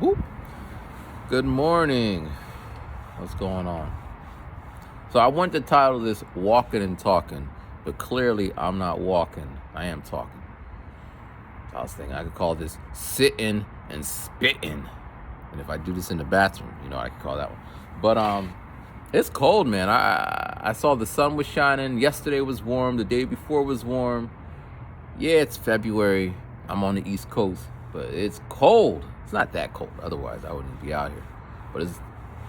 Boop. Good morning. What's going on? So I want to title this Walking and Talking, but clearly I'm not walking. I am talking. So I was thinking I could call this Sitting and Spitting. And if I do this in the bathroom, I could call that one. But it's cold, man. I saw the sun was shining. Yesterday was warm. The day before was warm. Yeah, it's February. I'm on the East Coast, but it's cold. It's not that cold. Otherwise, I wouldn't be out here. But it's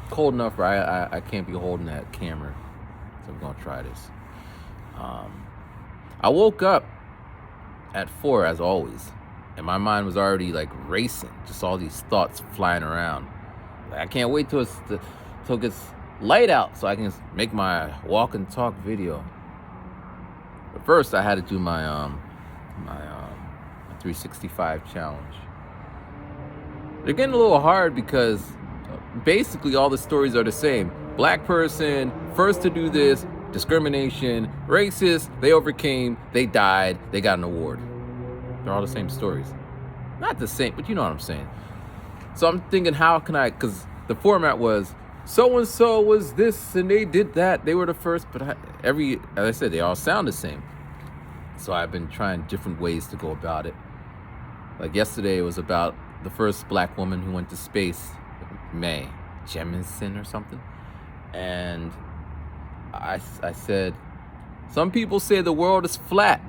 cold enough where I can't be holding that camera. So I'm going to try this. I woke up at 4, as always, and my mind was already like racing. Just all these thoughts flying around. I can't wait till it gets light out so I can make my walk and talk video. But first, I had to do my 365 challenge. They're getting a little hard because basically all the stories are the same. Black person, first to do this, discrimination, racist, they overcame, they died, they got an award. They're all the same stories. Not the same, but you know what I'm saying. So I'm thinking, how can I, because the format was, so-and-so was this and they did that. They were the first, but as I said, they all sound the same. So I've been trying different ways to go about it. Like yesterday, it was about the first black woman who went to space, Mae Jemison or something. And I said, some people say the world is flat.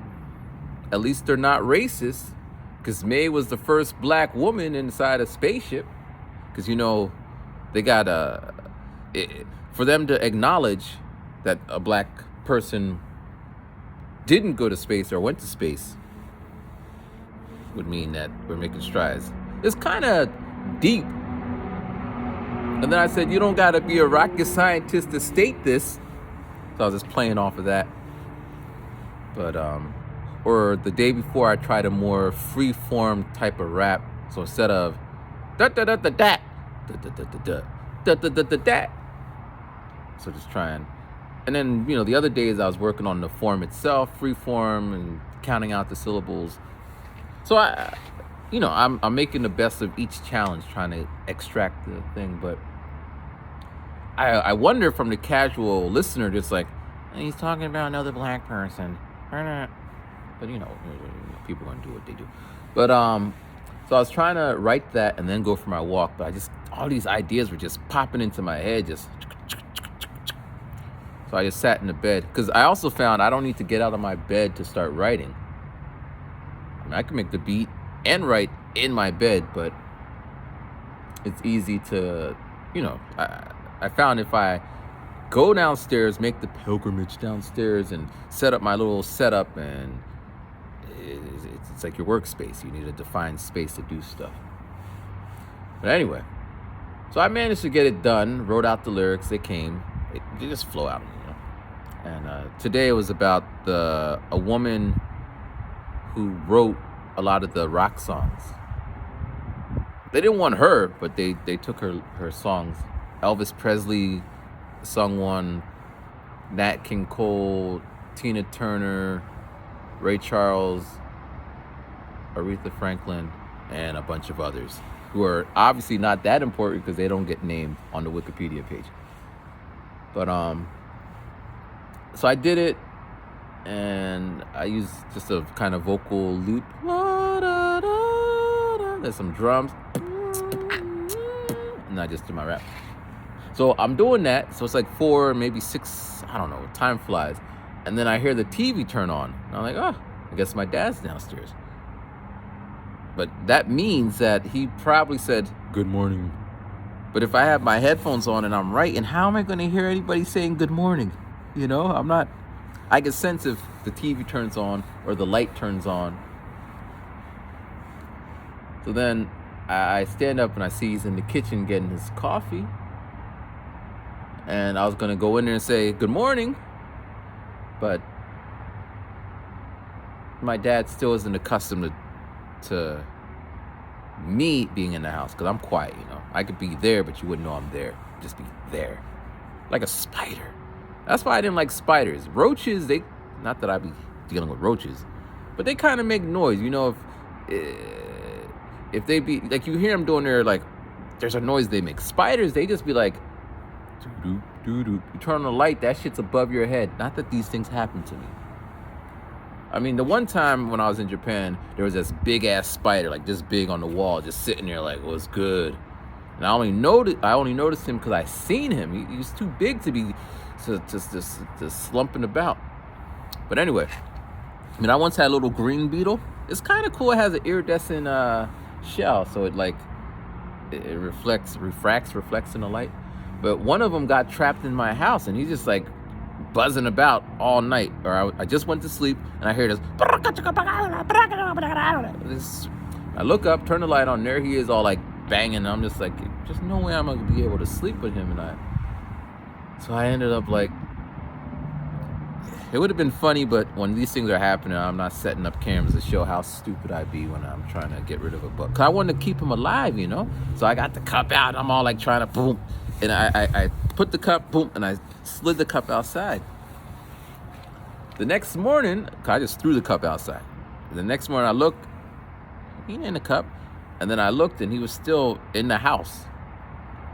At least they're not racist, because Mae was the first black woman inside a spaceship. Because, they got for them to acknowledge that a black person didn't go to space or went to space would mean that we're making strides. It's kind of deep. And then I said, you don't got to be a rocket scientist to state this. So I was just playing off of that. But, or the day before, I tried a more free-form type of rap. So instead of da-da-da-da-da, da-da-da-da-da, da-da-da-da-da. So just trying. And then, the other days I was working on the form itself, free form, and counting out the syllables. So I'm making the best of each challenge, trying to extract the thing. But I wonder from the casual listener, just like, he's talking about another black person. But, people are going to do what they do. But, so I was trying to write that and then go for my walk. But all these ideas were just popping into my head, just... So I just sat in the bed, because I also found I don't need to get out of my bed to start writing. I can make the beat and write in my bed, but it's easy to, I found if I go downstairs, make the pilgrimage downstairs and set up my little setup, and it's like your workspace. You need a defined space to do stuff. But anyway, so I managed to get it done, wrote out the lyrics, they came. They just flow out of me, And today it was about a woman who wrote a lot of the rock songs. They didn't want her, but they took her songs. Elvis Presley sung one, Nat King Cole, Tina Turner, Ray Charles, Aretha Franklin, and a bunch of others who are obviously not that important because they don't get named on the Wikipedia page. But so I did it, and I used just a kind of vocal loop. There's some drums, and I just do my rap. So I'm doing that. So it's like 4, maybe 6. I don't know. Time flies, and then I hear the TV turn on, and I'm like, oh, I guess my dad's downstairs. But that means that he probably said good morning. But if I have my headphones on and I'm writing, how am I going to hear anybody saying good morning? I'm not. I can sense if the TV turns on or the light turns on. So then I stand up and I see he's in the kitchen getting his coffee. And I was going to go in there and say good morning. But my dad still isn't accustomed to me being in the house, because I'm quiet, I could be there, but you wouldn't know I'm there. Just be there, like a spider. That's why I didn't like spiders. Roaches, not that I be dealing with roaches, but they kind of make noise. If they be like, you hear them doing their like there's a noise they make. Spiders, they just be like, doo-doo, doo-doo. You turn on the light, that shit's above your head. Not that these things happen to me. I mean, the one time when I was in Japan, there was this big ass spider, like this big on the wall, just sitting there like, what's good? And I only noticed him because I seen him. He was too big to be just slumping about. But anyway, I mean, I once had a little green beetle. It's kind of cool. It has an iridescent shell, so it reflects in the light. But one of them got trapped in my house, and he's just like buzzing about all night. Or I just went to sleep, and I hear this. I look up, turn the light on. There he is, all like banging. And I'm just like, just no way I'm gonna be able to sleep with him. So I ended up like, it would have been funny, but when these things are happening, I'm not setting up cameras to show how stupid I'd be when I'm trying to get rid of a bug. Cause I wanted to keep him alive, you know? So I got the cup out, I'm all like trying to boom. And I put the cup, boom, and I slid the cup outside. The next morning, I just threw the cup outside. The next morning I looked, he ain't in the cup. And then I looked and he was still in the house.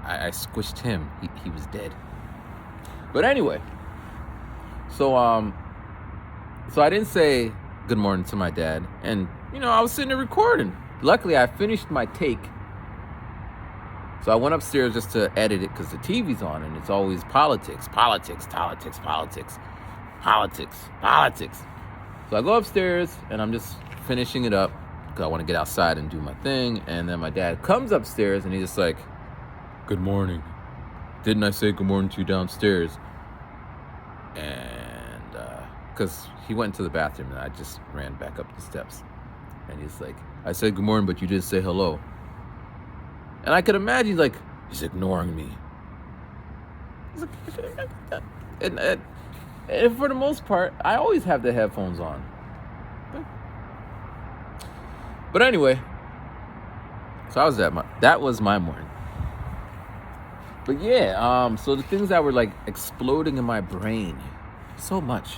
I squished him, he was dead. But anyway, so I didn't say good morning to my dad. And, you know, I was sitting there recording. Luckily, I finished my take. So I went upstairs just to edit it because the TV's on and it's always politics. So I go upstairs and I'm just finishing it up because I want to get outside and do my thing. And then my dad comes upstairs and he's just like, good morning. Didn't I say good morning to you downstairs? And because he went to the bathroom and I just ran back up the steps. And he's like, I said good morning, but you didn't say hello. And I could imagine, like, he's ignoring me. And for the most part, I always have the headphones on. But anyway, so that was my morning. But yeah, so the things that were like exploding in my brain, so much.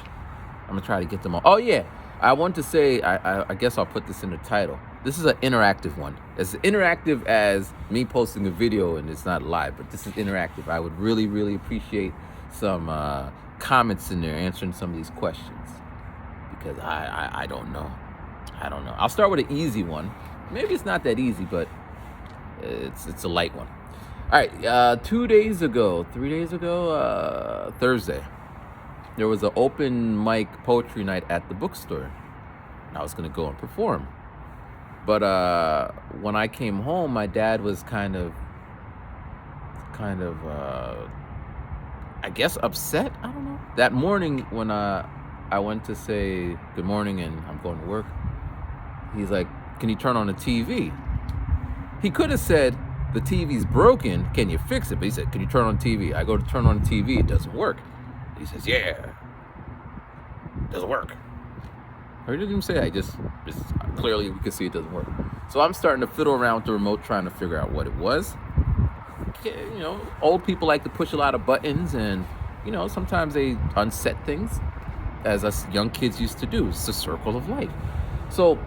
I'm gonna try to get them all. Oh yeah, I want to say, I guess I'll put this in the title. This is an interactive one. It's interactive as me posting a video and it's not live, but this is interactive. I would really, really appreciate some comments in there answering some of these questions because I don't know. I'll start with an easy one. Maybe it's not that easy, but it's a light one. All right, 3 days ago, Thursday, there was an open mic poetry night at the bookstore. I was gonna go and perform. But when I came home, my dad was kind of, I guess upset. I don't know. That morning when I went to say good morning and I'm going to work, he's like, "Can you turn on the TV?" He could have said, "The TV's broken. Can you fix it?" But he said, "Can you turn on the TV?" I go to turn on the TV. It doesn't work. He says, "Yeah, it doesn't work." Or he didn't even say that. Just clearly we could see it doesn't work. So I'm starting to fiddle around with the remote trying to figure out what it was. You know, old people like to push a lot of buttons and, you know, sometimes they unset things as us young kids used to do. It's the circle of life. So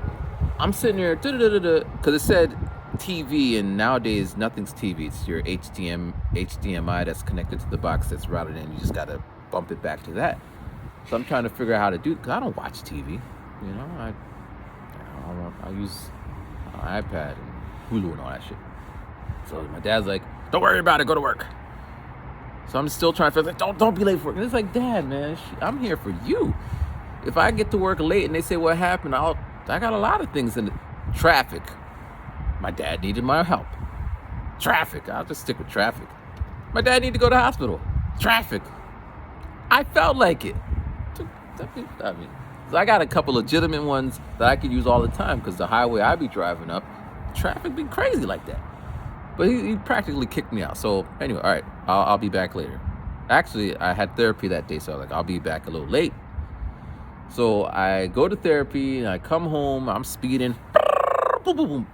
I'm sitting there, because it said TV and nowadays nothing's TV. It's your HDMI that's connected to the box that's routed in. You just got to bump it back to that. So I'm trying to figure out how to do it because I don't watch TV. You know, I use my iPad and Hulu and all that shit. So my dad's like, "Don't worry about it, go to work." So I'm still trying to figure, like, don't be late for work. And it's like, Dad, man, I'm here for you. If I get to work late and they say what happened, I got a lot of things in the traffic. My dad needed my help. Traffic, I'll just stick with traffic. My dad needed to go to the hospital. Traffic. I felt like it. I mean, so I got a couple legitimate ones that I could use all the time because the highway I be driving up, traffic be crazy like that. But he practically kicked me out. So anyway, all right, I'll be back later. Actually, I had therapy that day, so I was like, I'll be back a little late. So I go to therapy and I come home, I'm speeding, boom, boom, boom.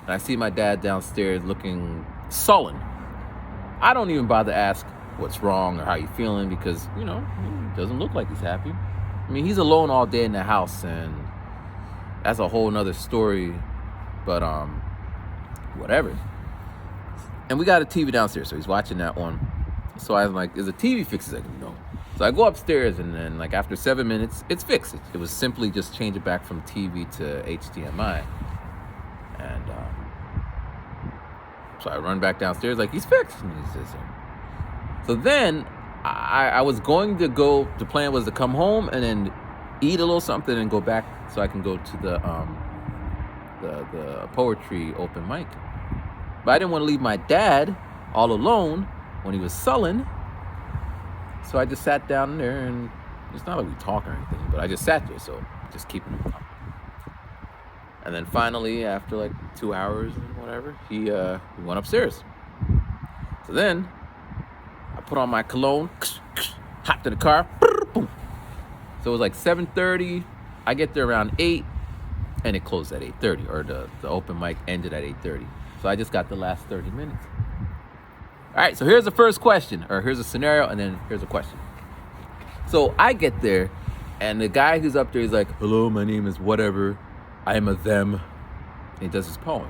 And I see my dad downstairs looking sullen. I don't even bother to ask what's wrong or how you feeling because, you know, he doesn't look like he's happy. I mean, he's alone all day in the house, and that's a whole nother story, but whatever. And we got a TV downstairs, so he's watching that one. So I'm like, is the TV fixed? He's like, no. So I go upstairs, and then like after 7 minutes, it's fixed. It was simply just change it back from TV to HDMI. And so I run back downstairs like, he's fixed. And he says, so then I was going to go, the plan was to come home and then eat a little something and go back so I can go to the poetry open mic. But I didn't want to leave my dad all alone when he was sullen. So I just sat down there, and it's not like we talk or anything, but I just sat there, so just keeping him company. And then finally, after like 2 hours and whatever, he went upstairs. So then I put on my cologne, hopped in the car, boom. So it was like 7:30. I get there around 8, and it closed at 8:30, or the open mic ended at 8:30. So I just got the last 30 minutes. All right, so here's the first question, or here's a scenario, and then here's a question. So I get there, and the guy who's up there is like, hello, my name is whatever. I am a them. And he does his poem.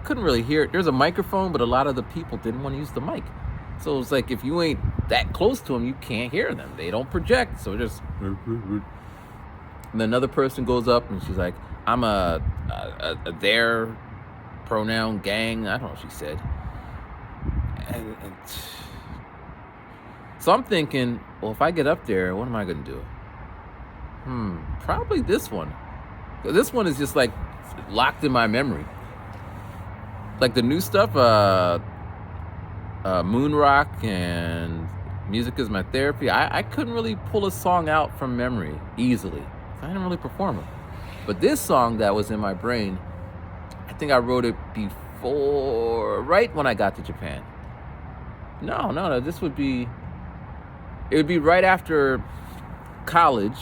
Couldn't really hear it. There's a microphone, but a lot of the people didn't want to use the mic. So it's like, if you ain't that close to them, you can't hear them. They don't project, so just... And then another person goes up, and she's like, I'm a their pronoun gang. I don't know what she said. And so I'm thinking, well, if I get up there, what am I going to do? Probably this one. This one is just like locked in my memory. Like the new stuff, Moon Rock and Music Is My Therapy, I couldn't really pull a song out from memory easily. I didn't really perform it. But this song that was in my brain, I think I wrote it right when I got to Japan. No, this would be... It would be right after college,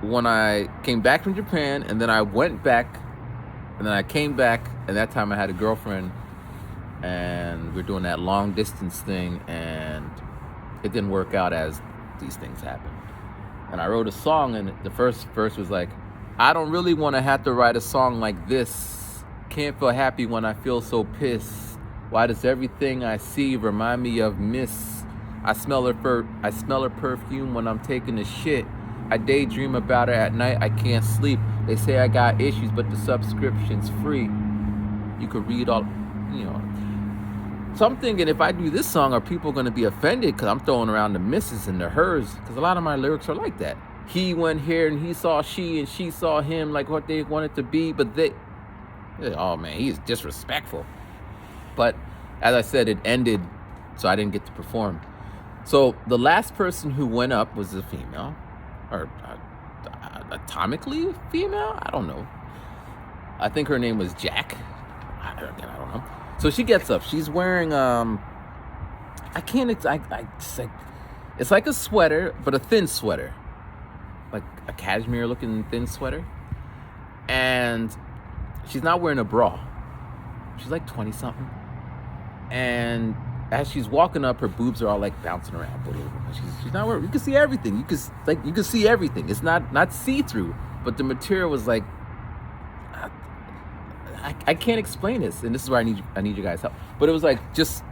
when I came back from Japan, and then I went back, and then I came back, and that time I had a girlfriend, and we're doing that long distance thing, and it didn't work out as these things happen. And I wrote a song, and the first verse was like, I don't really want to have to write a song like this. Can't feel happy when I feel so pissed. Why does everything I see remind me of Miss? I smell her perfume when I'm taking a shit. I daydream about her at night. I can't sleep. They say I got issues, but the subscription's free. You could read all, So I'm thinking, if I do this song, are people going to be offended because I'm throwing around the misses and the hers? Because a lot of my lyrics are like that. He went here and he saw she, and she saw him, like what they wanted to be, but oh man, he's disrespectful. But as I said, it ended, so I didn't get to perform. So the last person who went up was a female, or atomically female? I don't know. I think her name was Jack. I don't know. So she gets up. She's wearing it's like a sweater, but a thin sweater, like a cashmere looking thin sweater, and she's not wearing a bra. She's like 20 something. And as she's walking up, her boobs are all like bouncing around. She's not wearing. You can see everything. You can see everything. It's not see through, but the material was like. I can't explain this, and this is where I need you guys' help. But it was like just.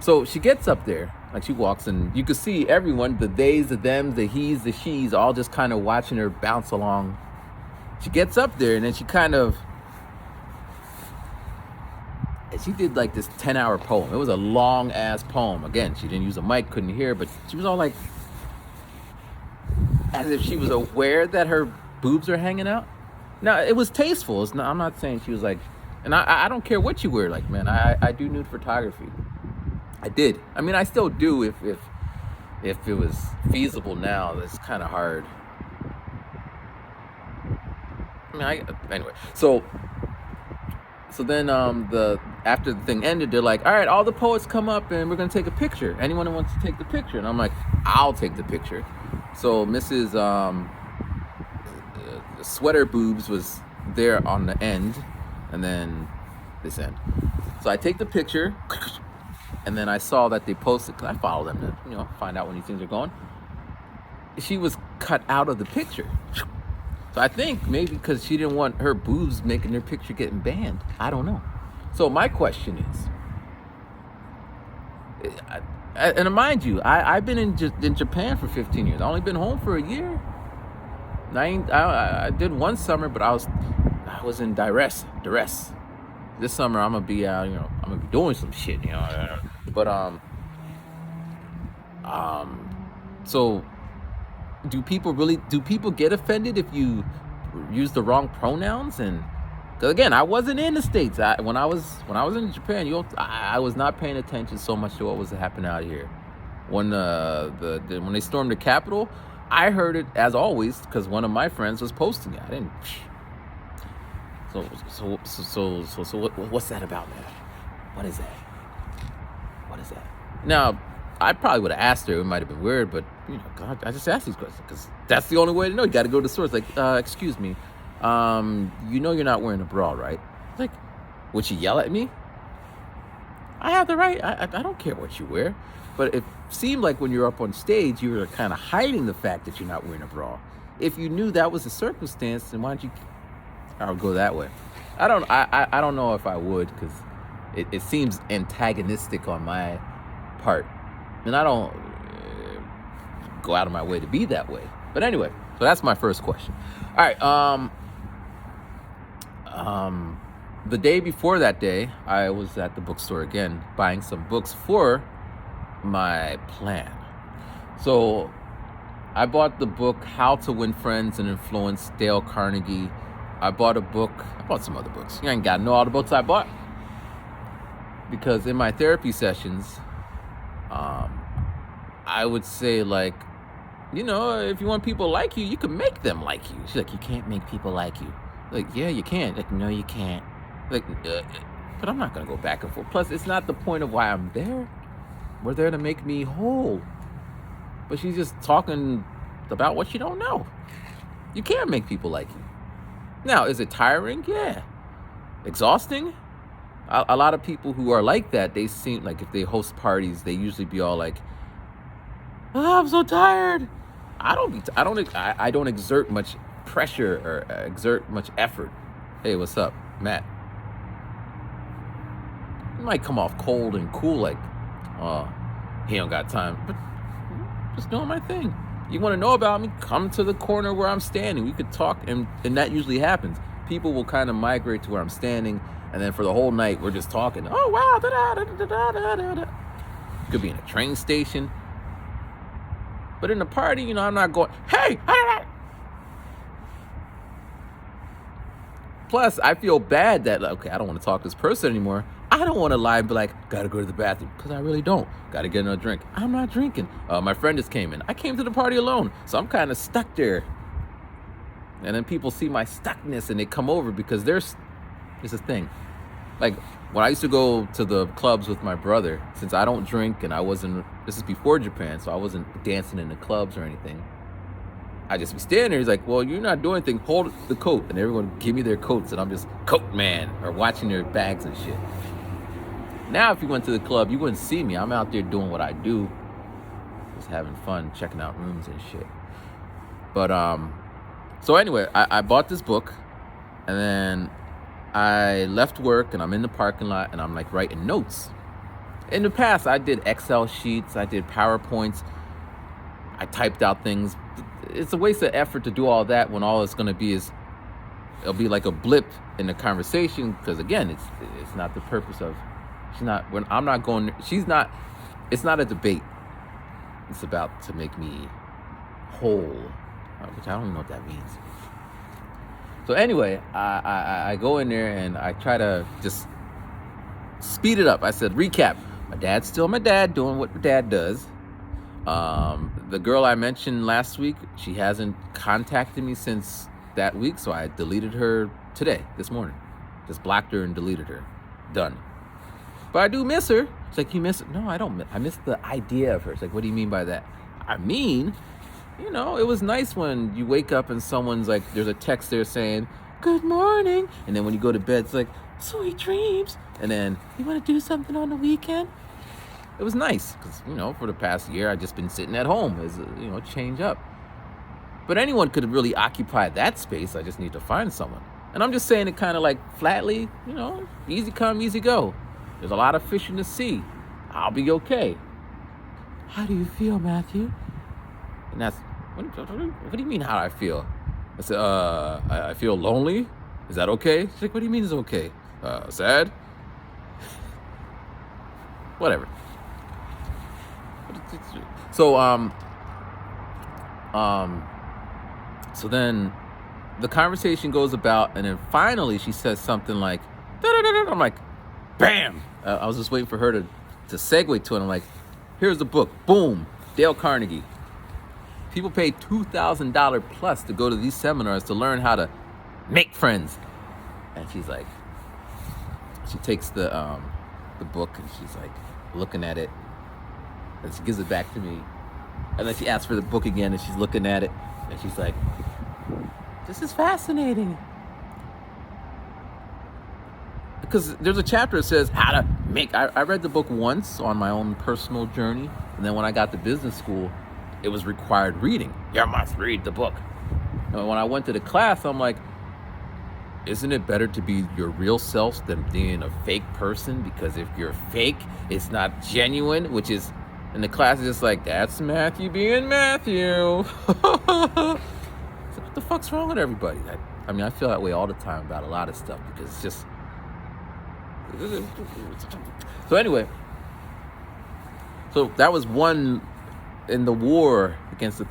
So she gets up there, like she walks, and you can see everyone, the theys, the thems, the he's, the she's, all just kind of watching her bounce along. She gets up there, and then she kind of. She did like this 10-hour poem. It was a long ass poem. Again, she didn't use a mic, couldn't hear, but she was all like, as if she was aware that her boobs are hanging out. Now, it was tasteful. I'm not saying she was like, and I don't care what you wear. Like, man, I do nude photography. I did. I mean, I still do if it was feasible now. That's kind of hard. I mean, anyway, so then after the thing ended, they're like, all right, all the poets come up and we're gonna take a picture. Anyone who wants to take the picture? And I'm like, I'll take the picture. So Mrs. Sweater Boobs was there on the end, and then this end. So I take the picture, and then I saw that they posted, because I follow them to find out when these things are going. She was cut out of the picture. So I think maybe because she didn't want her boobs making her picture getting banned. I don't know. So my question is, and mind you, I've been in Japan for 15 years. I only been home for a year. I did one summer, but I was in duress. This summer I'm gonna be out. I'm gonna be doing some shit. But so do people get offended if you use the wrong pronouns? And because again, I wasn't in the States. When I was in Japan, I was not paying attention so much to what was happening out here. When when they stormed the Capitol, I heard it as always because one of my friends was posting it. I didn't. So what's that about, man? What is that? Now, I probably would have asked her. It might have been weird, but God, I just asked these questions because that's the only way to know. You got to go to the source. Like, excuse me, you're not wearing a bra, right? Like, would she yell at me? I have the right. I don't care what you wear, but it seemed like when you're up on stage, you were kind of hiding the fact that you're not wearing a bra. If you knew that was the circumstance, then why don't you? I would go that way. I don't know if I would because it seems antagonistic on my part, and I don't go out of my way to be that way. But anyway, so that's my first question. All right. The day before that day, I was at the bookstore again buying some books for my plan. So I bought the book How to Win Friends and Influence, Dale Carnegie. I bought some other books. You ain't got to know all the books I bought. Because in my therapy sessions, I would say, like, if you want people to like you, you can make them like you. She's like, you can't make people like you. Like, yeah, you can. Like, no, you can't. Like, but I'm not going to go back and forth. Plus, it's not the point of why I'm there. We're there to make me whole. But she's just talking about what you don't know. You can't make people like you. Now, is it tiring? Yeah. Exhausting? A lot of people who are like that, they seem like if they host parties, they usually be all like, oh, I'm so tired. I don't exert much pressure or exert much effort. Hey, what's up, Matt? You might come off cold and cool, like, oh, he don't got time. But just doing my thing. You want to know about me? Come to the corner where I'm standing. We could talk, and that usually happens. People will kind of migrate to where I'm standing, and then for the whole night, we're just talking. Oh, wow. Could be in a train station. But in a party, I'm not going, hey. Plus, I feel bad that, okay, I don't want to talk to this person anymore. I don't want to lie and be like, gotta go to the bathroom, because I really don't. Gotta get another drink. I'm not drinking. My friend just came in. I came to the party alone, so I'm kind of stuck there. And then people see my stuckness and they come over because it's a thing. Like, when I used to go to the clubs with my brother, since I don't drink and this is before Japan, so I wasn't dancing in the clubs or anything. I just be standing there. He's like, well, you're not doing anything. Hold the coat. And everyone would give me their coats, and I'm just coat man or watching their bags and shit. Now, if you went to the club, you wouldn't see me. I'm out there doing what I do. Just having fun, checking out rooms and shit. But, so anyway, I bought this book, and then I left work, and I'm in the parking lot, and I'm like writing notes. In the past, I did Excel sheets. I did PowerPoints. I typed out things. It's a waste of effort to do all that when all it's going to be is, it'll be like a blip in the conversation. Because again, it's not the purpose of, it's not a debate. It's about to make me whole, which I don't even know what that means. So anyway, I go in there and I try to just speed it up. I said, recap. My dad's still my dad, doing what dad does. The girl I mentioned last week, she hasn't contacted me since that week, so I deleted her this morning. Just blocked her and deleted her. Done. But I do miss her. It's like, you miss her? No, I don't. I miss the idea of her. It's like, what do you mean by that? I mean, it was nice when you wake up and someone's like, there's a text there saying, good morning. And then when you go to bed, it's like, sweet dreams. And then, you want to do something on the weekend? It was nice because, for the past year, I've just been sitting at home as, change up. But anyone could really occupy that space. I just need to find someone. And I'm just saying it kind of like flatly, easy come, easy go. There's a lot of fish in the sea. I'll be okay. How do you feel, Matthew? And that's, what do you mean how I feel? I said, I feel lonely. Is that okay? She's like, what do you mean it's okay? Sad? Whatever. So, so then the conversation goes about, and then finally she says something like, da-da-da-da. I'm like, bam! I was just waiting for her to segue to it. I'm like, here's the book. Boom. Dale Carnegie. People pay $2,000 plus to go to these seminars to learn how to make friends. And she's like, she takes the book and she's like looking at it, and she gives it back to me. And then she asks for the book again, and she's looking at it, and she's like, this is fascinating. Because there's a chapter that says how to make, I read the book once on my own personal journey, and then when I got to business school, it was required reading. You must read the book. And when I went to the class, I'm like, isn't it better to be your real self than being a fake person? Because if you're fake, it's not genuine, which is, and the class is just like, that's Matthew being Matthew. So what the fuck's wrong with everybody? I mean, I feel that way all the time about a lot of stuff, because it's just, so anyway, so that was one in the war against the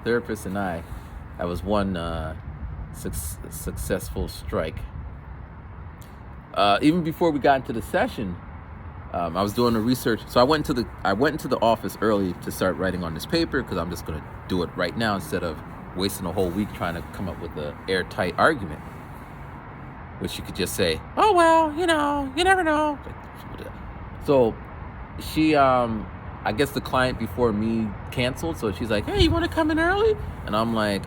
therapist and I. That was one successful strike. Even before we got into the session, I was doing the research. So I went into the office early to start writing on this paper, because I'm just gonna do it right now instead of wasting a whole week trying to come up with an airtight argument, which you could just say, oh well, you never know. So she, I guess the client before me canceled, so she's like, hey, you want to come in early? And I'm like,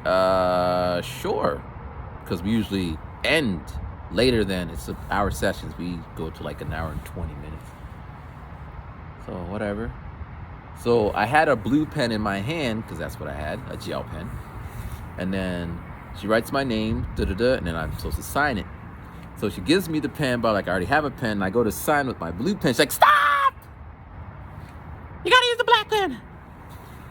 sure, because we usually end later than it's our sessions. We go to like an hour and 20 minutes. So whatever. So I had a blue pen in my hand, because that's what I had, a gel pen. And then she writes my name, and then I'm supposed to sign it. So she gives me the pen, but like I already have a pen, and I go to sign with my blue pen. She's like, stop! You gotta use the black pen.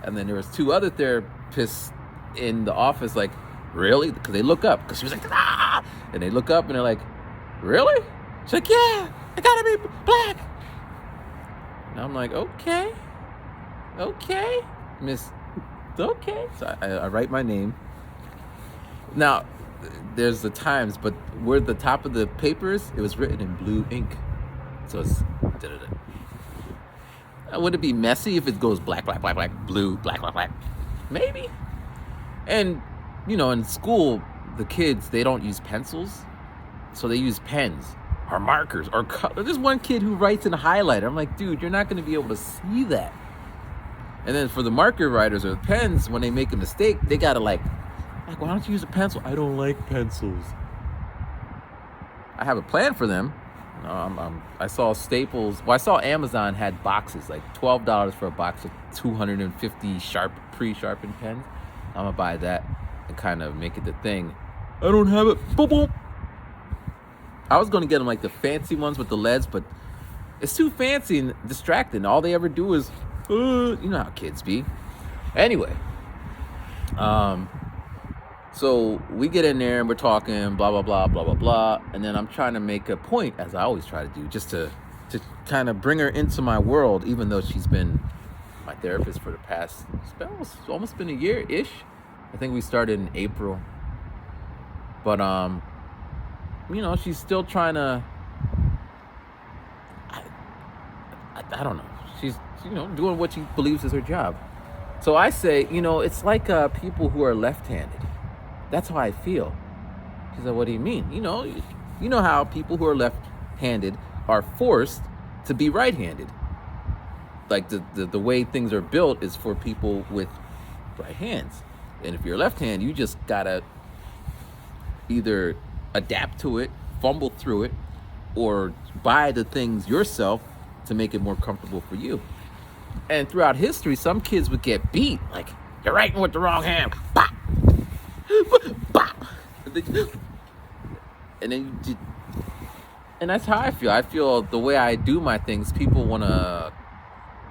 And then there was two other therapists in the office, like, really? Because they look up, because she was like, ah! And they look up and they're like, really? She's like, yeah, I gotta be black. And I'm like, okay, miss, okay. So I write my name. Now, there's the times, but where the top of the papers, it was written in blue ink. So it's would it be messy if it goes black, black, black, black, blue, black, black, black? Maybe. And, in school, the kids, they don't use pencils. So they use pens or markers or color. There's one kid who writes in a highlighter. I'm like, dude, you're not going to be able to see that. And then for the marker writers or the pens, when they make a mistake, they got to like, why don't you use a pencil? I don't like pencils. I have a plan for them. I saw Staples. Well, I saw Amazon had boxes, like $12 for a box of 250 pre-sharpened pens. I'm gonna buy that and kind of make it the thing. I don't have it. Boop, boop. I was gonna get them like the fancy ones with the leads, but it's too fancy and distracting. All they ever do is, you know how kids be. Anyway, so we get in there and we're talking, blah, blah, blah, blah, blah, blah. And then I'm trying to make a point, as I always try to do, just to kind of bring her into my world, even though she's been my therapist for the past, it's almost been a year-ish. I think we started in April. But, she's still trying to, I don't know. She's, doing what she believes is her job. So I say, it's like people who are left-handed. That's how I feel. She said, what do you mean? You know how people who are left-handed are forced to be right-handed. Like the way things are built is for people with right hands. And if you're left-handed, you just gotta either adapt to it, fumble through it, or buy the things yourself to make it more comfortable for you. And throughout history, some kids would get beat. Like, you're writing with the wrong hand. Bah! and then and that's how I feel. I feel the way I do my things, people want to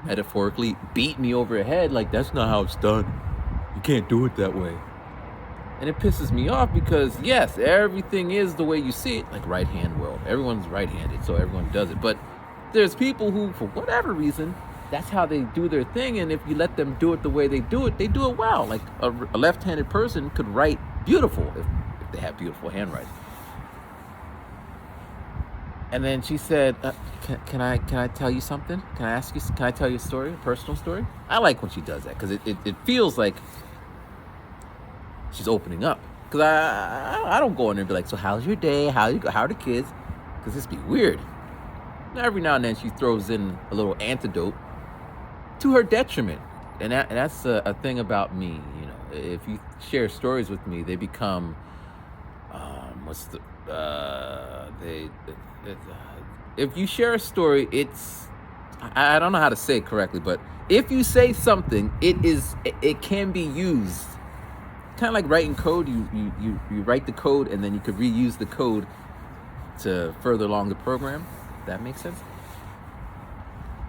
metaphorically beat me over the head like that's not how it's done. You can't do it that way. And it pisses me off because yes, everything is the way you see it, like right hand world. Everyone's right-handed, so everyone does it. But there's people who, for whatever reason, that's how they do their thing. And if you let them do it the way they do it well. Like a left-handed person could write beautiful if they have beautiful handwriting. And then she said, can I tell you something? Can I tell you a story, a personal story? I like when she does that because it feels like she's opening up. Because I don't go in there and be like, so how's your day? How are the kids? Because this be weird. Now, every now and then she throws in a little antidote to her detriment. And that's a thing about me. You know, if you share stories with me, they become, if you share a story, it's, I don't know how to say it correctly, but if you say something, it can be used. Kind of like writing code. You write the code and then you could reuse the code to further along the program. That makes sense.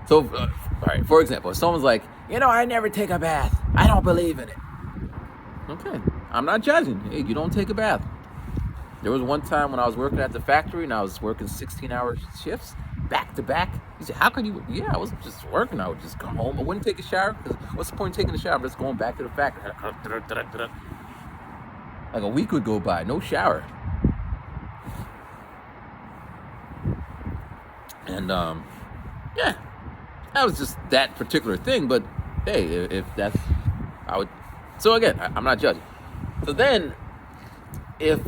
So, all right. For example, if someone's like, I never take a bath. I don't believe in it. Okay, I'm not judging. Hey, you don't take a bath. There was one time when I was working at the factory and I was working 16-hour shifts back to back. He said, how could you? Yeah, I was just working. I would just come home. I wouldn't take a shower because what's the point of taking a shower? I'm just going back to the factory. Like a week would go by, no shower. And yeah, that was just that particular thing. But hey, if that's, I would. So again, I'm not judging. So then, if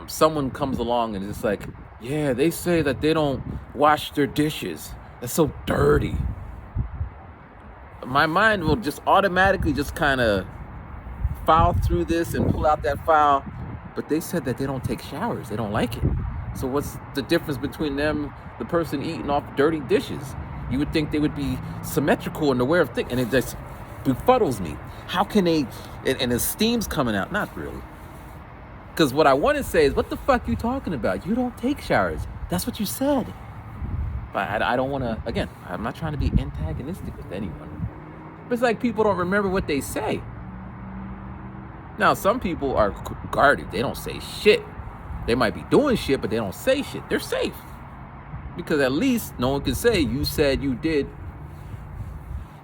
someone comes along and it's like, yeah, they say that they don't wash their dishes. That's so dirty. My mind will just automatically just kind of file through this and pull out that file. But they said that they don't take showers. They don't like it. So what's the difference between them, the person eating off dirty dishes? You would think they would be symmetrical in the way of thinking, and it just befuddles me. How can they, and the steam's coming out? Not really. Because what I want to say is, what the fuck you talking about? You don't take showers. That's what you said. But I don't want to, again, I'm not trying to be antagonistic with anyone. But it's like people don't remember what they say. Now, some people are guarded. They don't say shit. They might be doing shit, but they don't say shit. They're safe. Because at least no one can say, you said you did.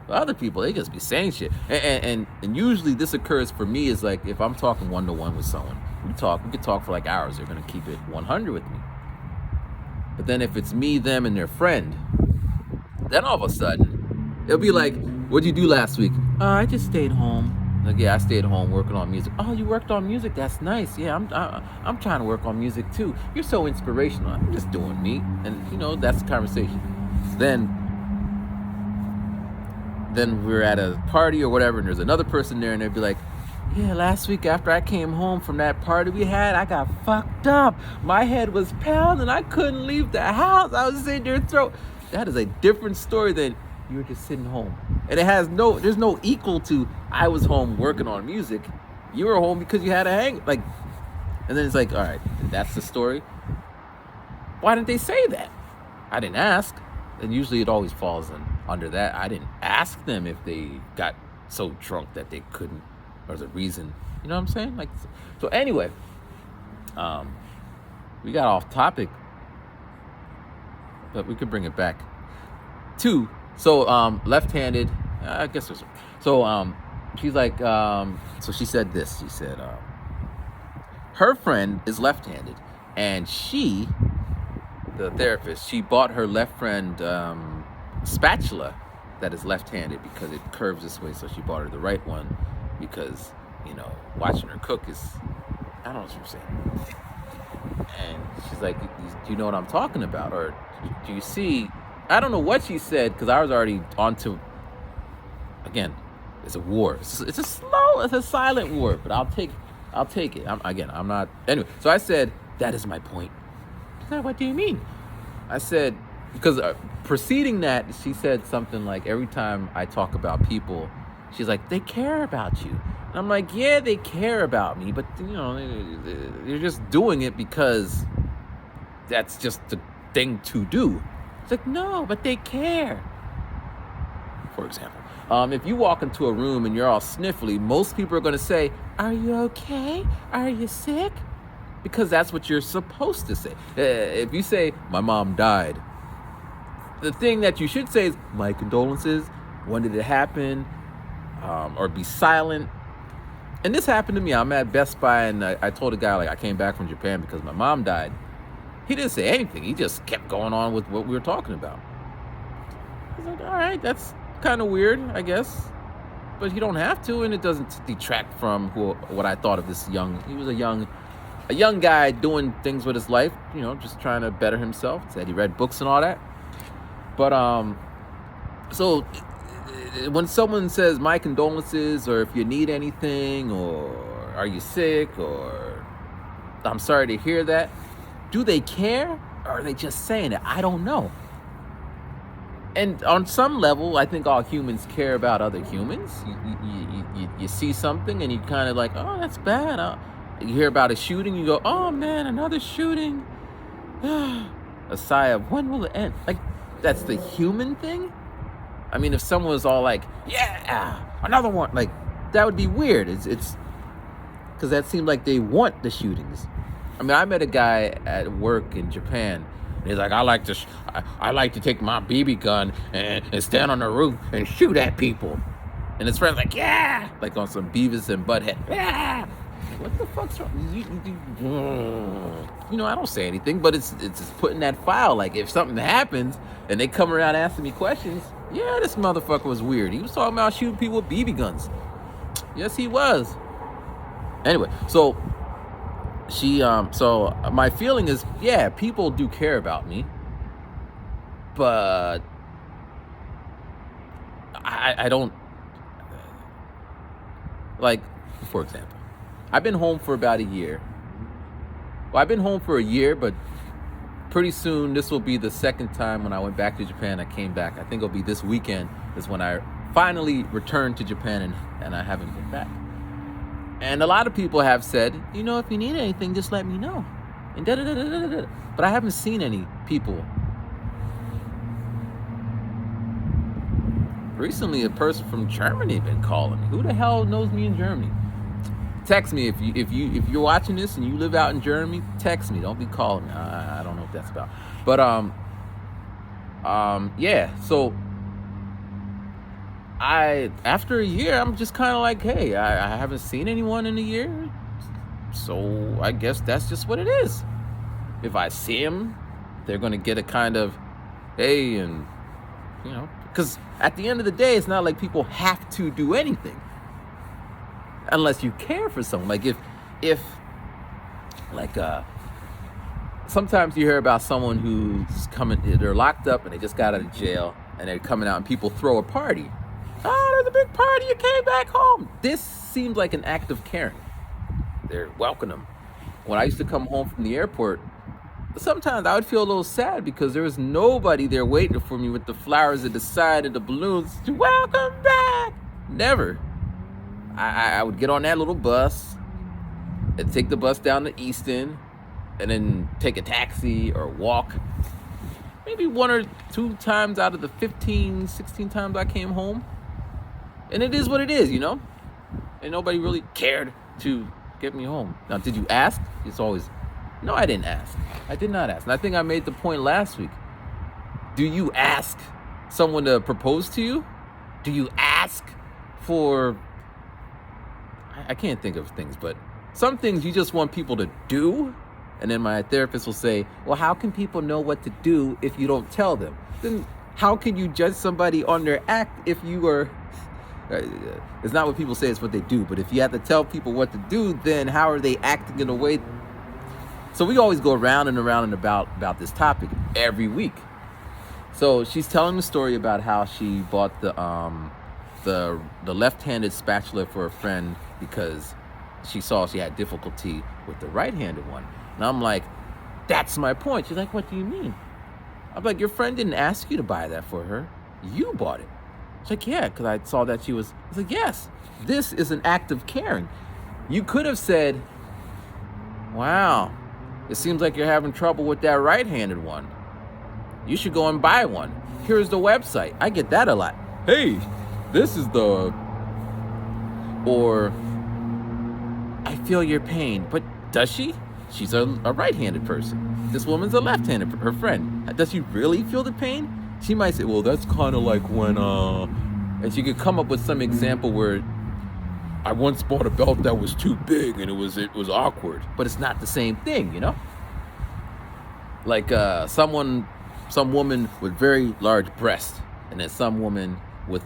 But other people, they just be saying shit. And usually this occurs for me is like, if I'm talking one-to-one with someone, we could talk for like hours. They're going to keep it 100 with me. But then if it's me, them, and their friend, then all of a sudden, it'll be like, what'd you do last week? I just stayed home. Like, yeah, I stayed home working on music. Oh, you worked on music? That's nice. Yeah, I'm trying to work on music too. You're so inspirational. I'm just doing me. And, that's the conversation. Then we're at a party or whatever, and there's another person there, and they'd be like, yeah, last week after I came home from that party we had, I got fucked up. My head was pounding. I couldn't leave the house. I was sitting there throat. That is a different story than you were just sitting home. And there's no equal to I was home working on music. You were home because you had a hang. Like, and then it's like, all right, that's the story. Why didn't they say that? I didn't ask. And usually it always falls under that. I didn't ask them if they got so drunk that they couldn't, or the reason, you know what I'm saying? Like, so anyway, we got off topic, but we could bring it back. Left-handed, I guess there's, she's like, so she said this, she said, her friend is left-handed, and she, the therapist, she bought her left friend, spatula that is left-handed because it curves this way, so she bought her the right one because, watching her cook is, I don't know what you're saying. And she's like, do you know what I'm talking about? Or do you see, I don't know what she said because I was already onto, again, it's a war. It's a silent war, but I'll take it. I'm not, anyway. So I said, that is my point. She said, what do you mean? I said, because preceding that, she said something like, every time I talk about people, she's like, they care about you. And I'm like, yeah, they care about me, but they're just doing it because that's just the thing to do. It's like, no, but they care. For example, if you walk into a room and you're all sniffly, most people are going to say, are you okay? Are you sick? Because that's what you're supposed to say. If you say, my mom died, the thing that you should say is, my condolences, when did it happen? Or be silent. And this happened to me. I'm at Best Buy and I told a guy, like, I came back from Japan because my mom died. He didn't say anything. He just kept going on with what we were talking about. I was like, all right, that's kind of weird, I guess. But you don't have to, and it doesn't detract from what I thought of this he was a young guy doing things with his life, just trying to better himself. Said he read books and all that. But so when someone says my condolences, or if you need anything, or are you sick, or I'm sorry to hear that, do they care, or are they just saying it? I don't know. And on some level, I think all humans care about other humans. You see something and you kind of like, oh, that's bad. You hear about a shooting, you go, oh man, another shooting. A sigh of, when will it end? Like, that's the human thing. I mean, if someone was all like, yeah, another one, like, that would be weird. It's because that seemed like they want the shootings. I mean, I met a guy at work in Japan. He's like, I like to take my BB gun and stand on the roof and shoot at people. And his friend's like, yeah, like on some Beavis and Butthead. Yeah. What the fuck's wrong? I don't say anything, but it's just putting that file. Like, if something happens and they come around asking me questions, yeah, this motherfucker was weird. He was talking about shooting people with BB guns. Yes, he was. Anyway, so so my feeling is, yeah, people do care about me, but I don't, like, for example, I've been home for about a year. Well, I've been home for a year, but pretty soon this will be the second time. When I went back to Japan, I came back. I think it'll be this weekend is when I finally returned to Japan, and I haven't been back. And a lot of people have said, if you need anything, just let me know. And da-da-da-da-da-da. But I haven't seen any people. Recently, a person from Germany been calling me. Who the hell knows me in Germany? Text me if you're watching this and you live out in Germany. Text me. Don't be calling me. I don't know what that's about. But yeah. So after a year, I'm just kind of like, hey, I haven't seen anyone in a year, so I guess that's just what it is. If I see them, they're gonna get a kind of, hey, and because at the end of the day, it's not like people have to do anything unless you care for someone. Like if sometimes you hear about someone who's they're locked up and they just got out of jail and they're coming out and people throw a party. Oh, there's a big party, you came back home. This seems like an act of caring. They're welcoming them. When I used to come home from the airport, sometimes I would feel a little sad because there was nobody there waiting for me with the flowers at the side and the balloons to welcome back. Never. I would get on that little bus and take the bus down to Easton and then take a taxi or walk. Maybe 1 or 2 times out of the 15, 16 times I came home. And it is what it is, And nobody really cared to get me home. Now, did you ask? It's always, no, I didn't ask. I did not ask. And I think I made the point last week. Do you ask someone to propose to you? Do you ask for, I can't think of things, but some things you just want people to do. And then my therapist will say, well, how can people know what to do if you don't tell them? Then how can you judge somebody on their act if you are... It's not what people say, it's what they do. But if you have to tell people what to do, then how are they acting in a way? So we always go around and around and about this topic every week. So she's telling the story about how she bought the left-handed spatula for a friend because she saw she had difficulty with the right-handed one. And I'm like, that's my point. She's like, what do you mean? I'm like, your friend didn't ask you to buy that for her. You bought it. She's like, yeah, because I saw that she was. I was like, yes, this is an act of caring. You could have said, wow, it seems like you're having trouble with that right-handed one. You should go and buy one. Here's the website. I get that a lot. Hey, this is the... Or, I feel your pain. But does she? She's a right-handed person. This woman's a left-handed, her friend. Does she really feel the pain? She might say, well, that's kind of like when, and she could come up with some example where I once bought a belt that was too big and it was awkward. But it's not the same thing, you know? Like some woman with very large breasts, and then some woman with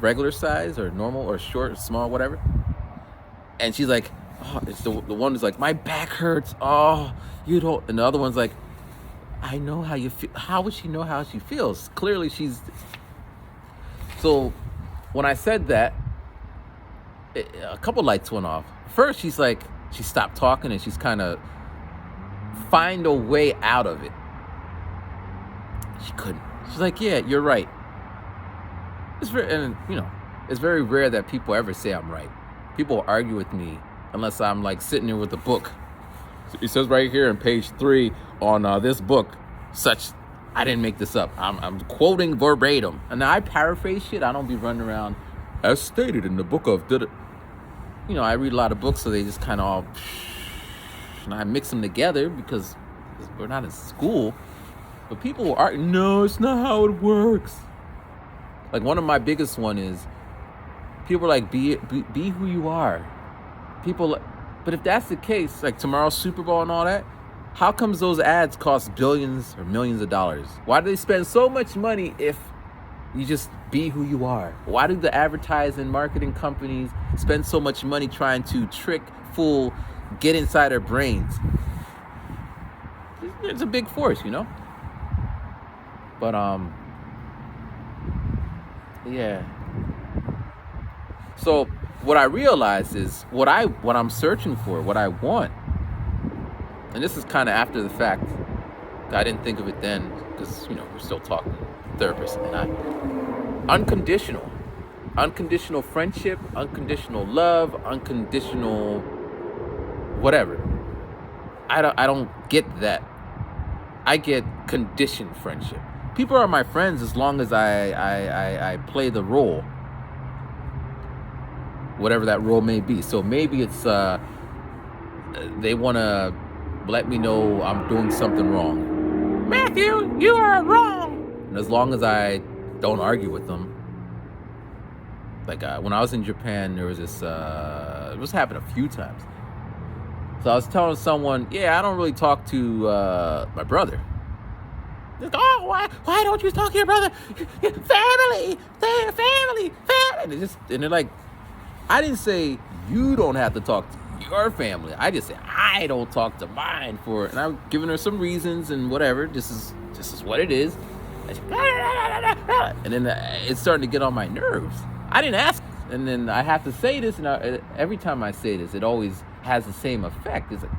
regular size or normal or short, small, whatever. And she's like, oh, it's the one who's like, my back hurts. Oh, you don't. And the other one's like, I know how you feel. How would she know how she feels? Clearly she's. So when I said that, a couple lights went off. First, she stopped talking and she's kind of find a way out of it. She couldn't. She's like, yeah, you're right. It's very rare that people ever say I'm right. People argue with me unless I'm like sitting there with a book. It says right here on page 3 on this book, such. I didn't make this up. I'm quoting verbatim, and I paraphrase shit. I don't be running around as stated in the book of. I read a lot of books, so they just kind of all. And I mix them together because we're not in school. But people will argue, no, it's not how it works. Like one of my biggest one is people are like, be who you are. But if that's the case, like tomorrow's Super Bowl and all that, how comes those ads cost billions or millions of dollars? Why do they spend so much money if you just be who you are? Why do the advertising marketing companies spend so much money trying to trick, fool, get inside our brains? It's a big force, you know? But, yeah. So what I realized is what I'm searching for, what I want. And this is kind of after the fact. I didn't think of it then because, we're still talking therapist and I. Unconditional friendship, unconditional love, unconditional whatever. I don't get that. I get conditioned friendship. People are my friends as long as I play the role, whatever that role may be. So maybe it's they want to let me know I'm doing something wrong. Matthew, you are wrong. And as long as I don't argue with them. Like when I was in Japan, there was this, it was happened a few times. So I was telling someone, yeah, I don't really talk to my brother. Like, oh, why don't you talk to your brother? Family. And they're like, I didn't say you don't have to talk to your family. I just say I don't talk to mine and I'm giving her some reasons and whatever. This is what it is. And then it's starting to get on my nerves. I didn't ask, and then I have to say this, and every time I say this, it always has the same effect. It's like,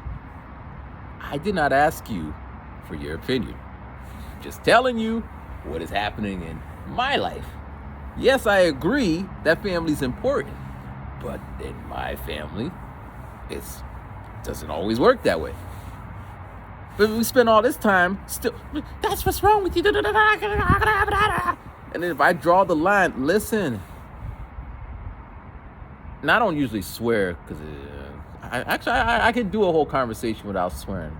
I did not ask you for your opinion. Just telling you what is happening in my life. Yes, I agree that family's important, but in my family, it doesn't always work that way. But we spend all this time still, that's what's wrong with you. And then if I draw the line, listen. And I don't usually swear because I can do a whole conversation without swearing.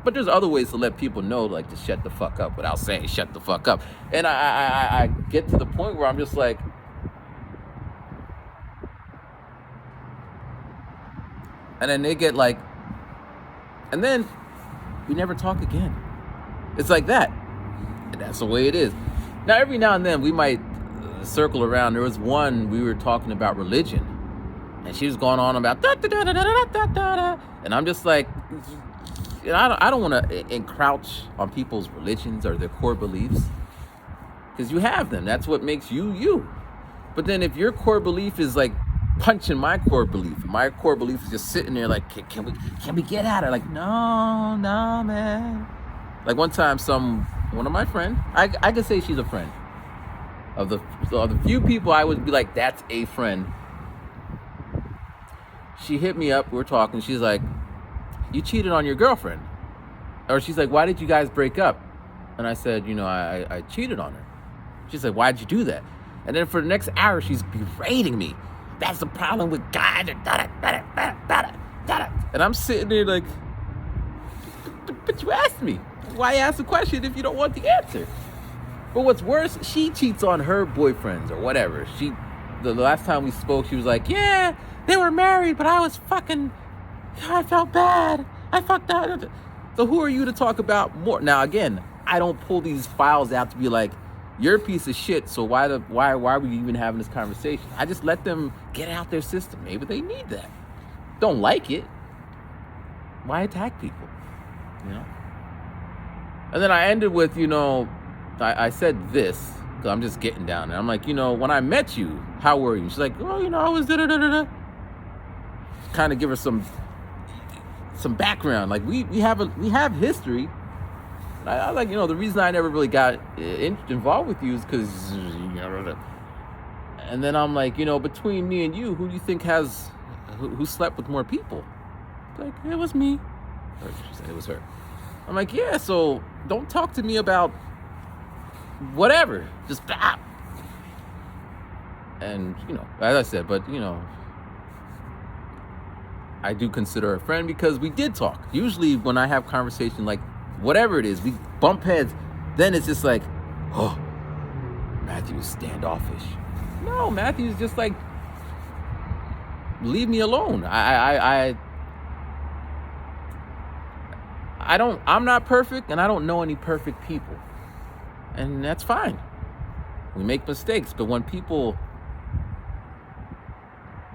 But there's other ways to let people know, like to shut the fuck up without saying shut the fuck up. And I get to the point where I'm just like, and then they get like, and then we never talk again. It's like that. And that's the way it is. Now, every now and then we might circle around. There was one, we were talking about religion. And she was going on about da-da-da-da-da-da-da-da. And I'm just like, I don't want to encroach on people's religions or their core beliefs. Because you have them. That's what makes you, you. But then if your core belief is like punching my core belief is just sitting there like, can we get at her? Like, no, man. Like one time one of my friends, I could say she's a friend. Of the few people I would be like, that's a friend. She hit me up. We were talking. She's like, you cheated on your girlfriend. Or she's like, why did you guys break up? And I said, I cheated on her. She's like, why'd you do that? And then for the next hour, she's berating me. That's the problem with guys. And I'm sitting there like, but you asked me. Why ask the question if you don't want the answer? But what's worse, she cheats on her boyfriends or whatever. The last time we spoke, she was like, yeah, they were married, but I felt bad. I fucked up. So who are you to talk about more? Now, again, I don't pull these files out to be like, you're a piece of shit, so why are we even having this conversation? I just let them get out their system. Maybe they need that. Don't like it. Why attack people? And then I ended with, I said this, because I'm just getting down there. I'm like, when I met you, how were you? She's like, oh, I was da-da-da-da-da. Kind of give her some background. Like, we have history. I like, the reason I never really got involved with you is because, and then I'm like, between me and you, who do you think who slept with more people? Like, it was me. Or she said it was her. I'm like, yeah, so don't talk to me about whatever. Just stop. And, as I said, but, I do consider her a friend because we did talk. Usually when I have conversation, like, whatever it is, we bump heads, then it's just like, oh, Matthew's standoffish. No, Matthew's just like, leave me alone. I'm not perfect, and I don't know any perfect people. And that's fine. We make mistakes, but when people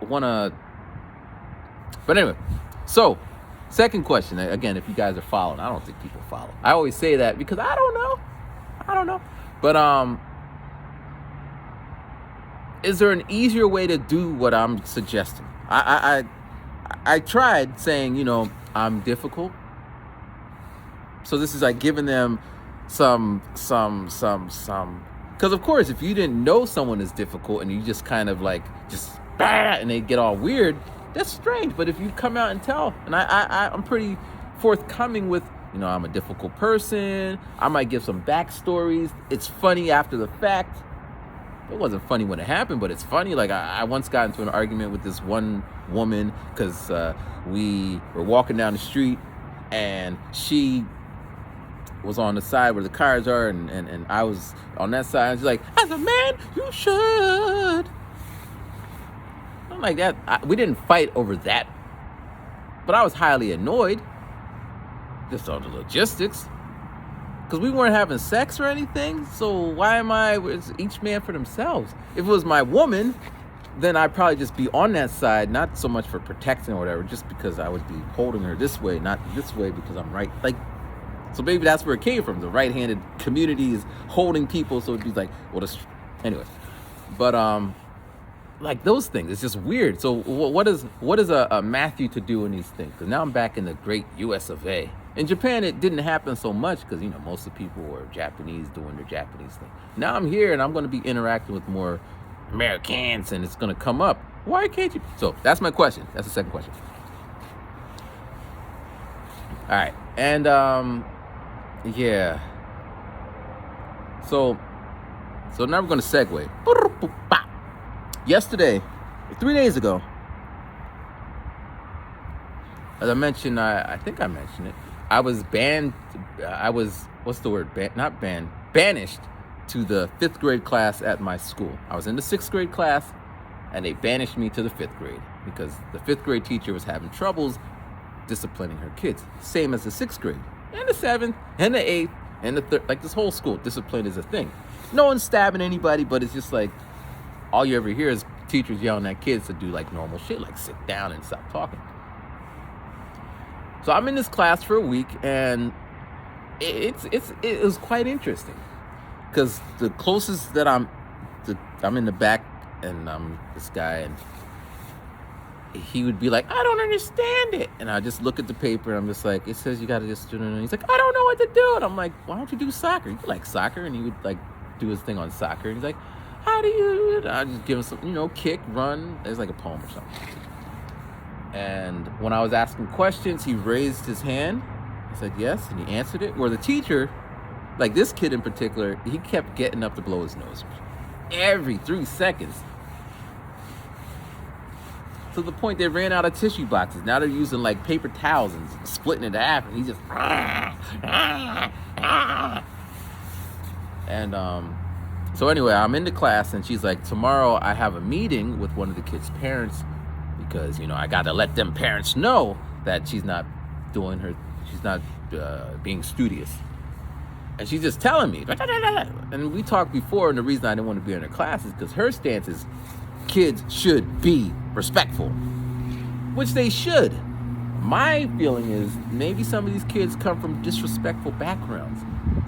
wanna, but anyway, so second question, again, if you guys are following, I don't think people follow. I always say that because I don't know. But is there an easier way to do what I'm suggesting? I tried saying, I'm difficult. So this is like giving them some, because of course, if you didn't know someone is difficult and you just kind of like, and they get all weird, that's strange. But if you come out and tell, and I'm pretty forthcoming with, I'm a difficult person. I might give some backstories. It's funny after the fact. It wasn't funny when it happened, but it's funny. Like I once got into an argument with this one woman because we were walking down the street and she was on the side where the cars are and I was on that side. And she's like, as a man, you should. I'm like that. We didn't fight over that, but I was highly annoyed just on the logistics because we weren't having sex or anything. So why it's each man for themselves? If it was my woman, then I'd probably just be on that side, not so much for protecting or whatever, just because I would be holding her this way, not this way because I'm right. Like, so maybe that's where it came from. The right-handed community is holding people, so it'd be like, anyway. But like those things, it's just weird. So what is a Matthew to do in these things? Because now I'm back in the great U.S. of A. In Japan, it didn't happen so much because most of the people were Japanese doing their Japanese thing. Now I'm here and I'm going to be interacting with more Americans, and it's going to come up. Why can't you? So that's my question. That's the second question. All right, and yeah. So now we're going to segue. Yesterday, 3 days ago, as I mentioned, I think I mentioned it, I was banished to the 5th grade class at my school. I was in the 6th grade class, and they banished me to the 5th grade because the 5th grade teacher was having troubles disciplining her kids. Same as the 6th grade, and the 7th, and the 8th, and the 3rd, like this whole school, discipline is a thing. No one's stabbing anybody, but it's just like, all you ever hear is teachers yelling at kids to do like normal shit, like sit down and stop talking. So I'm in this class for a week, and it was quite interesting because the closest that I'm in the back, and I'm this guy, and he would be like, I don't understand it, and I just look at the paper, and I'm just like, it says you gotta just do it. And he's like, I don't know what to do, and I'm like, why don't you do soccer? You like soccer? And he would like do his thing on soccer, and he's like, how do you, I just give him some, kick, run. It's like a poem or something. And when I was asking questions, he raised his hand. I said yes, and he answered it. Where the teacher, like this kid in particular, he kept getting up to blow his nose every 3 seconds. To the point they ran out of tissue boxes. Now they're using like paper towels and splitting it in half, and he just and so anyway, I'm in the class, and she's like, tomorrow I have a meeting with one of the kids' parents because I got to let them parents know that she's not being studious. And she's just telling me, and we talked before, and the reason I didn't want to be in her class is because her stance is kids should be respectful, which they should. My feeling is maybe some of these kids come from disrespectful backgrounds,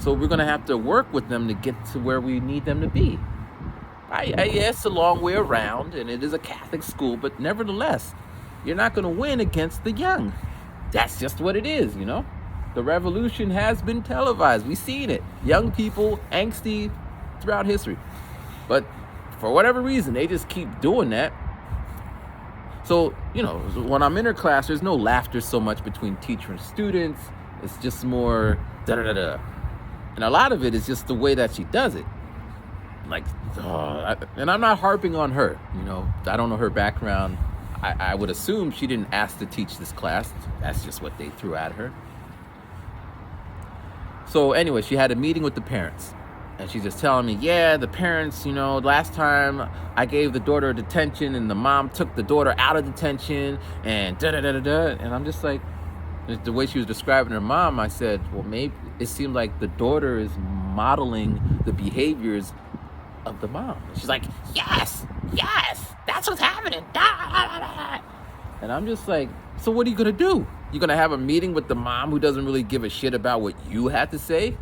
so we're going to have to work with them to get to where we need them to be. Yes, it's a long way around, and it is a Catholic school, but nevertheless, you're not going to win against the young. That's just what it is, The revolution has been televised. We've seen it. Young people, angsty throughout history. But for whatever reason, they just keep doing that. So, when I'm in her class, there's no laughter so much between teacher and students. It's just more da-da-da-da. And a lot of it is just the way that she does it. Like, and I'm not harping on her. I don't know her background. I would assume she didn't ask to teach this class. That's just what they threw at her. So anyway, she had a meeting with the parents. And she's just telling me, yeah, the parents, last time I gave the daughter detention and the mom took the daughter out of detention and da-da-da-da-da. And I'm just like, the way she was describing her mom, I said, well, maybe it seemed like the daughter is modeling the behaviors of the mom. She's like, yes, that's what's happening. And I'm just like, so what are you going to do? You're going to have a meeting with the mom who doesn't really give a shit about what you had to say?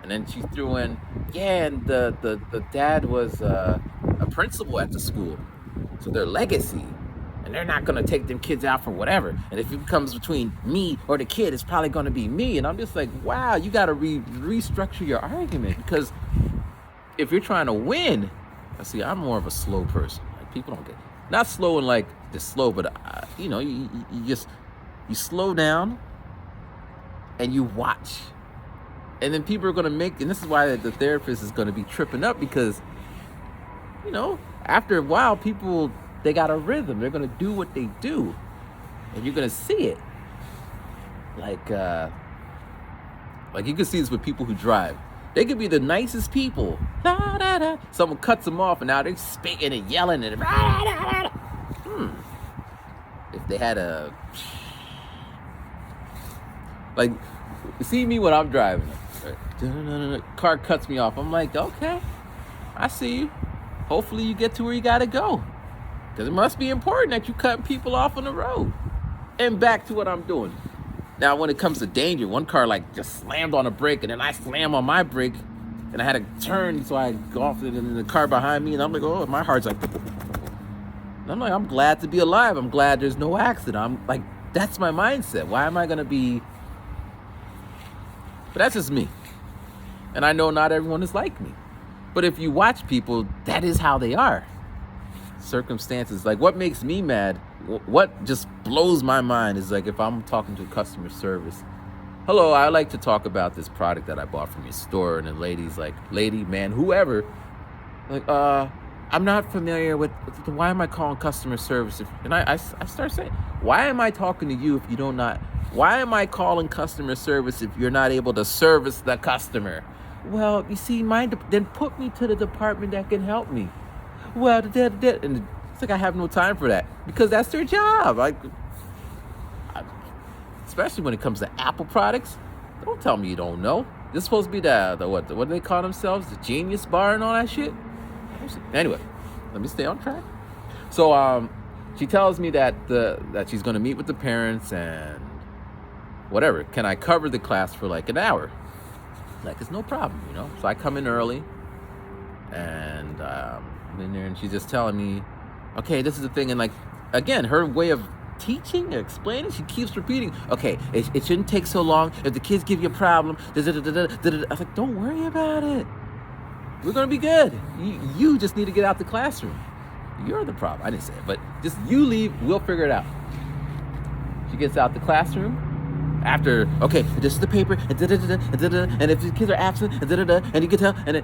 And then she threw in, yeah, and the dad was a principal at the school. So their legacy. And they're not going to take them kids out for whatever. And if it comes between me or the kid, it's probably going to be me. And I'm just like, wow, you got to restructure your argument. Because if you're trying to win, see, I'm more of a slow person. Like, people don't get, not slow in like the slow, but you slow down and you watch. And then people are going to make, and this is why the therapist is going to be tripping up, because, after a while, people, they got a rhythm. They're going to do what they do. And you're going to see it. Like you can see this with people who drive. They could be the nicest people. Da, da, da. Someone cuts them off, and now they're speaking and yelling and if they had a, like, see me when I'm driving. Car cuts me off. I'm like, okay, I see you. Hopefully you get to where you gotta go, because it must be important that you cut people off on the road. And back to what I'm doing. Now, when it comes to danger, one car like just slammed on a brake, and then I slammed on my brake, and I had to turn, so I go off in the car behind me, and I'm like, oh, my heart's like, and I'm like, I'm glad to be alive. I'm glad there's no accident. I'm like, that's my mindset. Why am I gonna be? But that's just me. And I know not everyone is like me. But if you watch people, that is how they are. Circumstances, like what makes me mad, what just blows my mind is like if I'm talking to customer service. Hello, I like to talk about this product that I bought from your store. And the lady's like, lady, man, whoever, like, I'm not familiar with, why am I calling customer service? And I start saying, why am I talking to you if you don't not, why am I calling customer service if you're not able to service the customer? Well, you see, then put me to the department that can help me. Well, and it's like I have no time for that, because that's their job. Especially when it comes to Apple products. Don't tell me you don't know. This is supposed to be the what do they call themselves? The Genius Bar and all that shit? Anyway, let me stay on track. So she tells me that she's going to meet with the parents and whatever. Can I cover the class for like an hour? Like, it's no problem, So I come in early, and I'm in there, and she's just telling me, okay, this is the thing. And like, again, her way of teaching or explaining, she keeps repeating, okay, it shouldn't take so long. If the kids give you a problem, I was like, don't worry about it. We're going to be good. You just need to get out the classroom. You're the problem. I didn't say it, but just you leave. We'll figure it out. She gets out the classroom. After, okay, this is the paper, and and if the kids are absent, and you can tell, and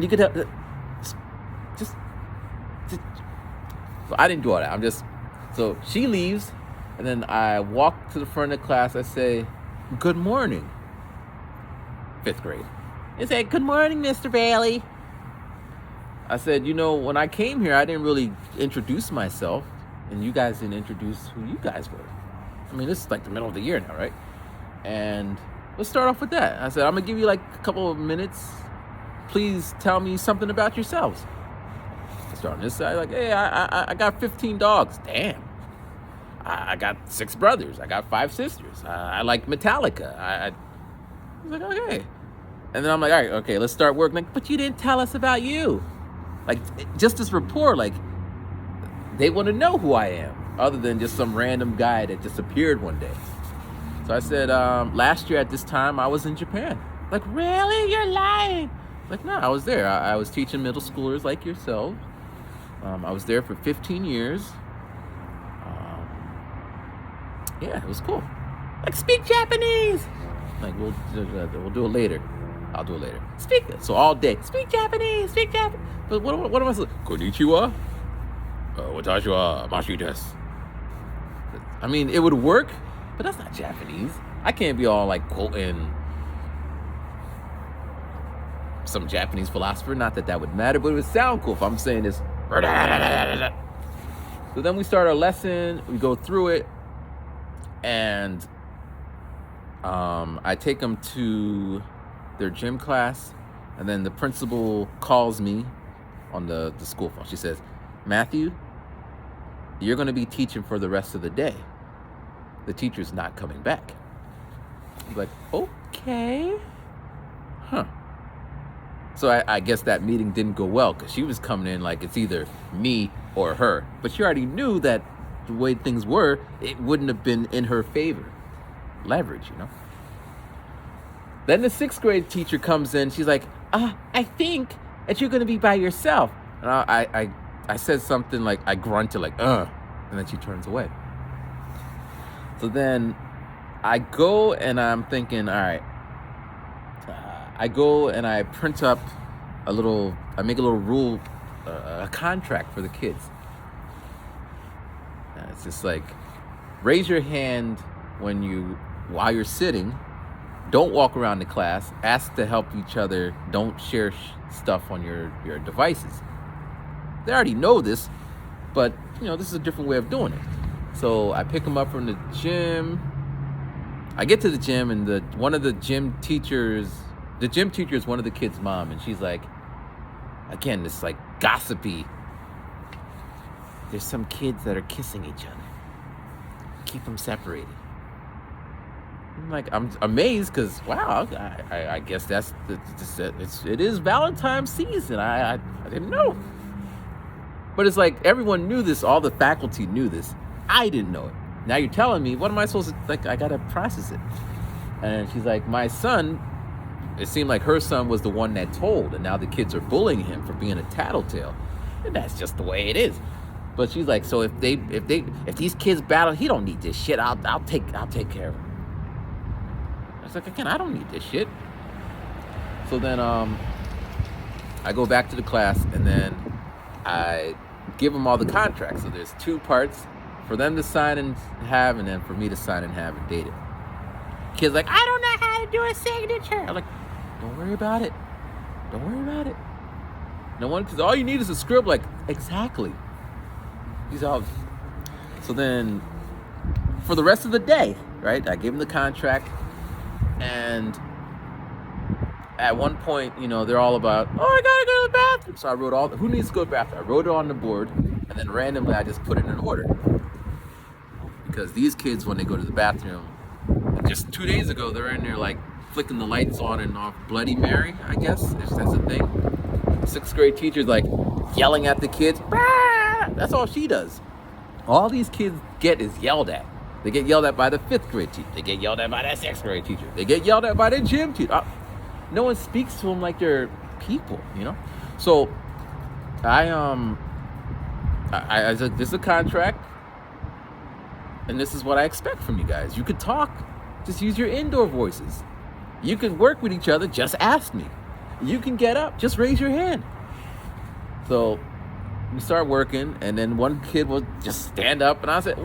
you can tell. Just. So I didn't do all that. So she leaves, and then I walk to the front of the class. I say, "Good morning." 5th grade. They say, "Good morning, Mr. Bailey." I said, when I came here, I didn't really introduce myself, and you guys didn't introduce who you guys were. I mean, this is like the middle of the year now, right? And let's start off with that. I said, I'm gonna give you like a couple of minutes. Please tell me something about yourselves. I start on this side, like, hey, I got 15 dogs. Damn. I got 6 brothers. I got 5 sisters. I like Metallica. I was like, okay. And then I'm like, all right, okay, let's start working. Like, but you didn't tell us about you. Like, just this rapport, like, they want to know who I am, other than just some random guy that just appeared one day. So I said, last year at this time, I was in Japan. Like, really? You're lying. Like, no, I was there. I was teaching middle schoolers like yourself. I was there for 15 years. Yeah, it was cool. Like, speak Japanese. Like, we'll do it later. I'll do it later. Speak. So all day, speak Japanese, speak Japanese. But what am I supposed to? Konnichiwa. Watashi wa mashi desu. I mean, it would work, but that's not Japanese. I can't be all like quoting some Japanese philosopher. Not that that would matter, but it would sound cool if I'm saying this. So then we start our lesson. We go through it, and I take them to their gym class, and then the principal calls me on the school phone. She says, Matthew, you're going to be teaching for the rest of the day. The teacher's not coming back. I'm like, okay. Huh. So I guess that meeting didn't go well, because she was coming in like it's either me or her. But she already knew that the way things were, it wouldn't have been in her favor. Leverage, Then the 6th grade teacher comes in. She's like, I think that you're going to be by yourself. And I said something like, I grunted like, and then she turns away. So then I go and I'm thinking, all right. I go and I print up I make a little rule, a contract for the kids. It's just like, raise your hand while you're sitting. Don't walk around the class. Ask to help each other. Don't share stuff on your devices. They already know this, but this is a different way of doing it. So I pick them up from the gym. I get to the gym, and the gym teacher is one of the kids' mom, and she's like, again, this like gossipy. There's some kids that are kissing each other. Keep them separated. I'm amazed because, wow, I guess it is Valentine's season. I didn't know. But it's like everyone knew this. All the faculty knew this. I didn't know it. Now you're telling me, what am I supposed to, I got to process it. And she's like, my son, it seemed like her son was the one that told, and now the kids are bullying him for being a tattletale. And that's just the way it is. But she's like, so if these kids battle, he don't need this shit. I'll take care of him. I was like, again, I don't need this shit. So then I go back to the class, and then I give them all the contracts. So there's 2 parts for them to sign and have, and then for me to sign and have and date it. Kid's like, I don't know how to do a signature. I'm like, don't worry about it. Don't worry about it. No one, because all you need is a script. Like, exactly. He's all. So then, for the rest of the day, right? I gave him the contract, and at one point, they're all about, oh, I gotta go to the bathroom. So I wrote who needs to go to the bathroom? I wrote it on the board, and then randomly I just put it in order. Because these kids, when they go to the bathroom, just 2 days ago, they're in there like flicking the lights on and off Bloody Mary, I guess, if that's a thing. 6th grade teacher's like yelling at the kids. Bah! That's all she does. All these kids get is yelled at. They get yelled at by the 5th grade teacher. They get yelled at by that 6th grade teacher. They get yelled at by the gym teacher. No one speaks to them like they're people, you know? So I said, this is a contract, and this is what I expect from you guys. You could talk, just use your indoor voices. You can work with each other, just ask me. You can get up, just raise your hand. So we start working, and then one kid will just stand up, and I said,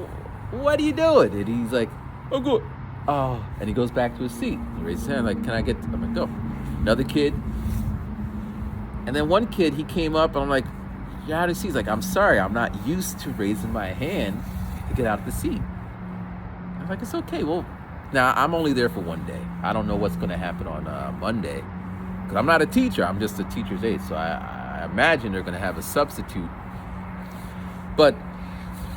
what are you doing? And he's like, oh, good. Oh, and he goes back to his seat. He raises his hand, like, can I get, I'm like, go. Another kid. And then one kid, he came up, and I'm like, you're out of the seat. He's like, I'm sorry, I'm not used to raising my hand to get out of the seat. I was like, it's okay. Well, now I'm only there for one day. I don't know what's going to happen on Monday, because I'm not a teacher. I'm just a teacher's aide. So I imagine they're going to have a substitute. But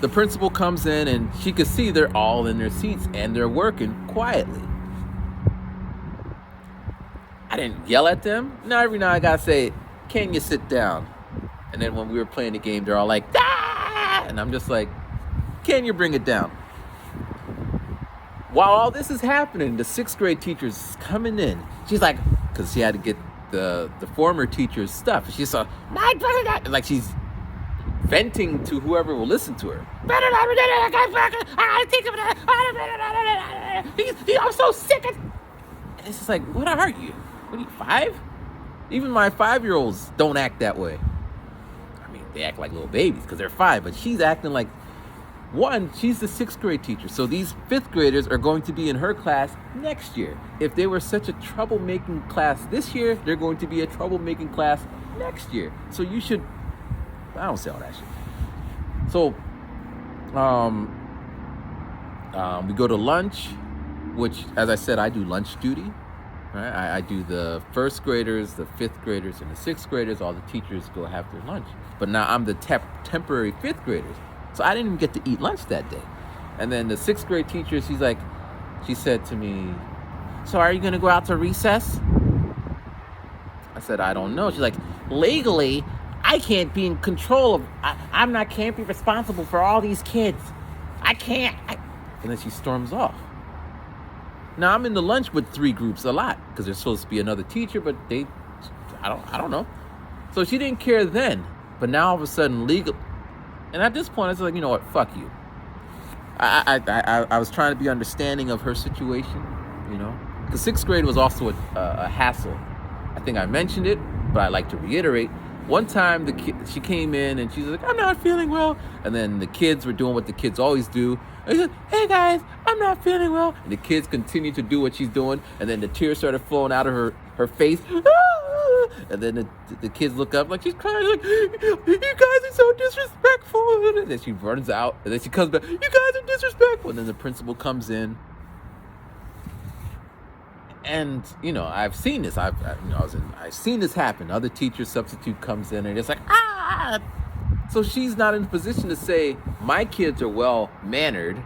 the principal comes in, and she could see they're all in their seats, and they're working quietly. I didn't yell at them. Now every now I got to say, can you sit down? And then when we were playing the game, they're all like, ah! And I'm just like, can you bring it down? While all this is happening, the 6th grade teacher's coming in. She's like, because she had to get the former teacher's stuff. She's like, like she's venting to whoever will listen to her. I'm so sick of. And it's just like, what are you? What are you, 5? Even my 5-year-olds don't act that way. I mean, they act like little babies because they're 5, but she's acting like, one, she's the 6th grade teacher. So these 5th graders are going to be in her class next year. If they were such a troublemaking class this year, they're going to be a troublemaking class next year. So you should, I don't say all that shit. So, we go to lunch, which, as I said, I do lunch duty. Right? I do the 1st graders, the 5th graders, and the 6th graders. All the teachers go have their lunch. But now I'm the temporary 5th graders. So I didn't even get to eat lunch that day. And then the 6th grade teacher, she said to me, so are you going to go out to recess? I said, I don't know. She's like, legally, I can't be in control of, can't be responsible for all these kids. I can't. And then she storms off. Now I'm in the lunch with 3 groups a lot because there's supposed to be another teacher, but I don't know. So she didn't care then, but now all of a sudden legal. And at this point, I was like, you know what? Fuck you. I was trying to be understanding of her situation, you know, because 6th grade was also a hassle. I think I mentioned it, but I like to reiterate. One time, she came in and she's like, I'm not feeling well. And then the kids were doing what the kids always do. And she said, hey guys, I'm not feeling well. And the kids continued to do what she's doing. And then the tears started flowing out of her face. And then the kids look up like she's crying, like, you guys are so disrespectful. And then she runs out, and then she comes back, you guys are disrespectful. And then the principal comes in. And, you know, I've seen this. I've seen this happen. Other teachers, substitute comes in, and it's like, ah! So she's not in a position to say, my kids are well-mannered,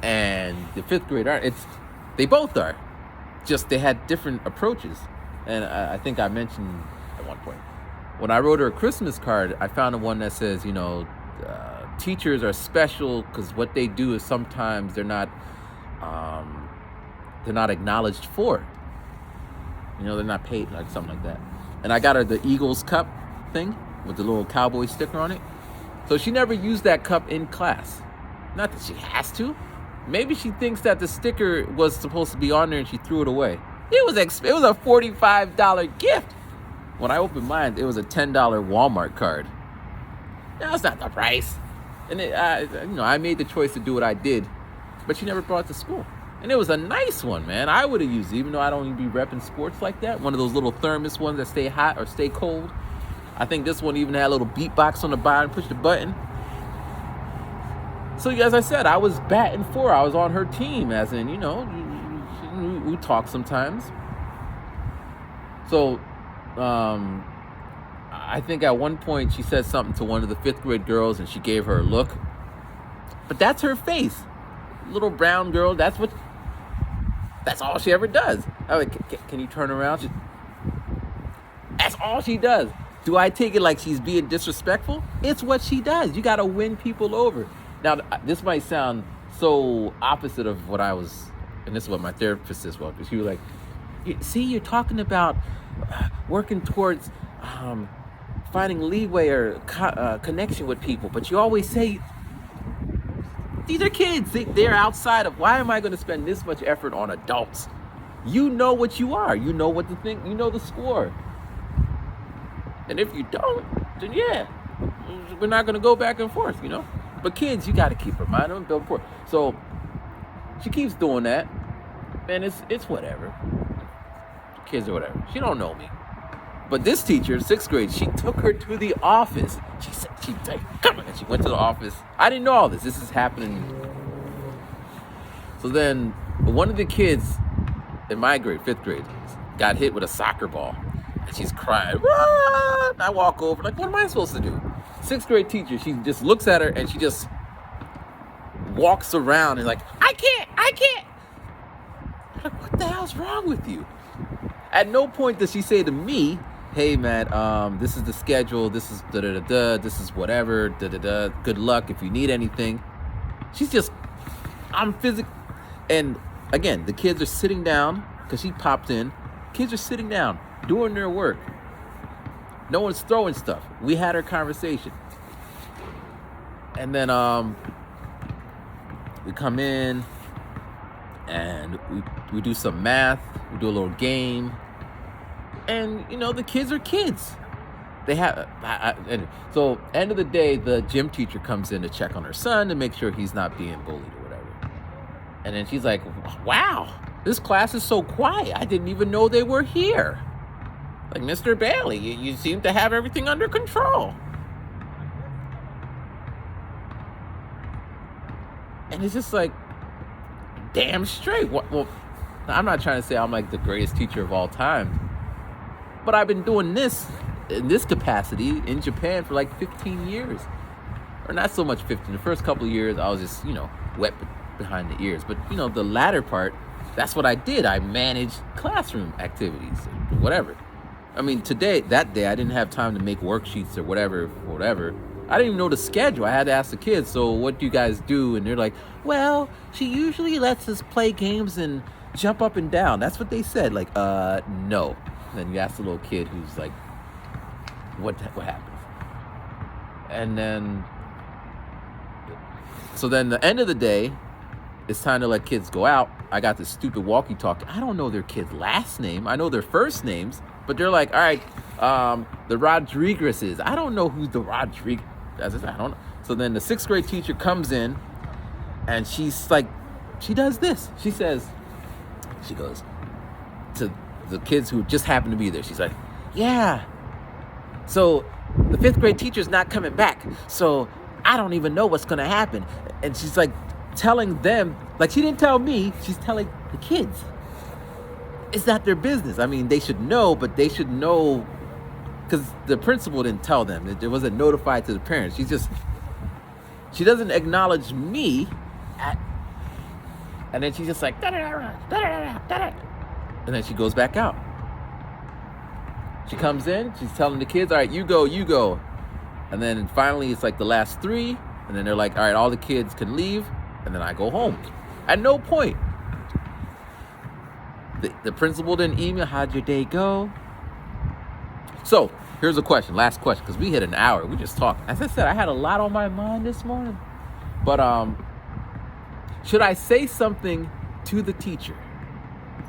and the 5th grade aren't. They both are. Just they had different approaches. And I think I mentioned at one point, when I wrote her a Christmas card, I found one that says, you know, teachers are special because what they do is sometimes they're not acknowledged for. You know, they're not paid, like something like that. And I got her the Eagles cup thing with the little cowboy sticker on it. So she never used that cup in class. Not that she has to. Maybe she thinks that the sticker was supposed to be on there and she threw it away. It was a $45 gift. When I opened mine, it was a $10 Walmart card. Now it's not the price. And I made the choice to do what I did, but she never brought it to school. And it was a nice one, man. I would have used it, even though I don't even be repping sports like that. One of those little thermos ones that stay hot or stay cold. I think this one even had a little beatbox on the bottom. Push the button. So as I said, I was batting for her. I was on her team, as in, you know, we talk sometimes. So I think at one point she said something to one of the 5th grade girls and she gave her a look. But that's her face. Little brown girl, that's all she ever does. I'm like, can you turn around? That's all she does. Do I take it like she's being disrespectful? It's what she does. You got to win people over. Now, this might sound so opposite of what I was, and this is what my therapist says, well, because she was like, See, you're talking about working towards finding leeway or connection with people, but you always say these are kids. They're outside of. Why am I going to spend this much effort on adults? You know what you are. You know what to think. You know the score. And if you don't, then yeah, we're not going to go back and forth, you know. But kids, you got to keep reminding them, build rapport. So she keeps doing that, and it's whatever. Kids or whatever. She don't know me. But this teacher, 6th grade, she took her to the office. She said, come on. And she went to the office. I didn't know all this. This is happening. So then one of the kids in my grade, 5th grade, got hit with a soccer ball. And she's crying. Run! I walk over, like, what am I supposed to do? 6th grade teacher, she just looks at her and she just walks around and like, I can't. I'm like, what the hell's wrong with you? At no point does she say to me, hey man, this is the schedule, this is da-da-da-da, this is whatever, da-da-da, good luck if you need anything. She's just, I'm physical. And again, the kids are sitting down, because she popped in, kids are sitting down, doing their work. No one's throwing stuff. We had our conversation. And then we come in, and we do some math, we do a little game, and you know, the kids are kids. They have, and so end of the day, the gym teacher comes in to check on her son to make sure he's not being bullied or whatever. And then she's like, wow, this class is so quiet. I didn't even know they were here. Like, Mr. Bailey, you seem to have everything under control. And it's just like, damn straight. Well, I'm not trying to say I'm like the greatest teacher of all time, but I've been doing this in this capacity in Japan for like 15 years. Or not so much 15. The first couple of years, I was just, wet behind the ears. But, the latter part, that's what I did. I managed classroom activities, whatever. I mean, that day, I didn't have time to make worksheets or whatever. I didn't even know the schedule. I had to ask the kids, so what do you guys do? And they're like, well, she usually lets us play games and jump up and down. That's what they said. Like, no. And then you ask the little kid who's like, what happens? And then, so then the end of the day, it's time to let kids go out. I got this stupid walkie-talkie. I don't know their kid's last name. I know their first names, but they're like, all right, the Rodriguez's. I don't know who's the Rodriguez. I don't know. So then the 6th grade teacher comes in, and she's like, she does this. She goes to the kids who just happen to be there. She's like, yeah, so the 5th grade teacher's not coming back. So I don't even know what's going to happen. And she's like telling them, like she didn't tell me, she's telling the kids. It's not their business. I mean, they should know, but they should know because the principal didn't tell them. It wasn't notified to the parents. She doesn't acknowledge me. And then she's just like, and then she goes back out. She comes in, she's telling the kids, all right, you go. And then finally it's like the last 3. And then they're like, all right, all the kids can leave. And then I go home. At no point. The principal didn't email, how'd your day go? So here's a question, last question, because we hit an hour. We just talked. As I said, I had a lot on my mind this morning. But should I say something to the teacher,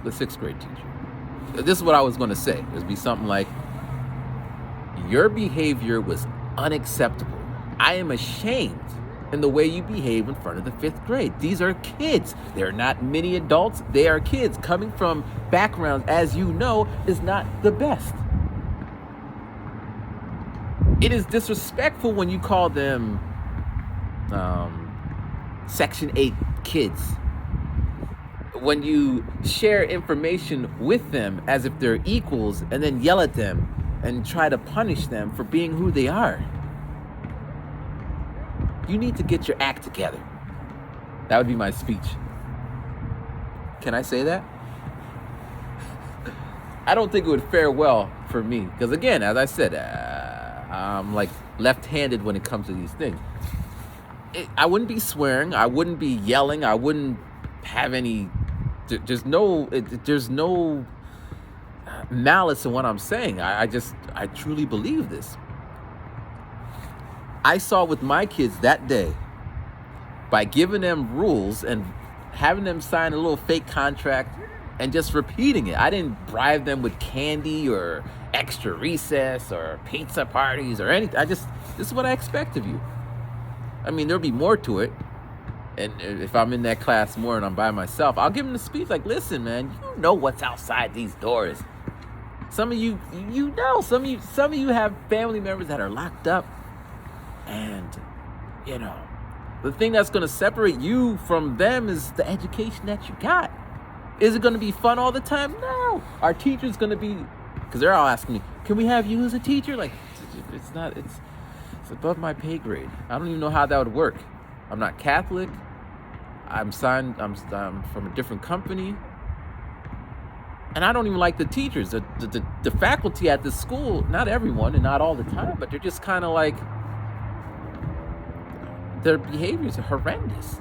the 6th grade teacher? This is what I was going to say. It would be something like, your behavior was unacceptable. I am ashamed in the way you behave in front of the 5th grade. These are kids. They're not mini adults. They are kids coming from backgrounds, as you know, is not the best. It is disrespectful when you call them Section 8 kids. When you share information with them as if they're equals and then yell at them and try to punish them for being who they are. You need to get your act together. That would be my speech. Can I say that? I don't think it would fare well for me. Because again, as I said, I'm like left-handed when it comes to these things. I wouldn't be swearing. I wouldn't be yelling. I wouldn't have any... There's no malice in what I'm saying. I truly believe this. I saw with my kids that day, by giving them rules and having them sign a little fake contract and just repeating it. I didn't bribe them with candy or extra recess or pizza parties or anything. This is what I expect of you. I mean, there'll be more to it. And if I'm in that class more and I'm by myself, I'll give them the speech like, listen, man, you know what's outside these doors. Some of you, some of you have family members that are locked up. And, the thing that's going to separate you from them is the education that you got. Is it going to be fun all the time? No. Our teacher's going to be, because they're all asking me, can we have you as a teacher? Like, it's above my pay grade. I don't even know how that would work. I'm not Catholic. I'm from a different company. And I don't even like the teachers. The faculty at the school, not everyone and not all the time, but they're just kind of like, their behaviors are horrendous,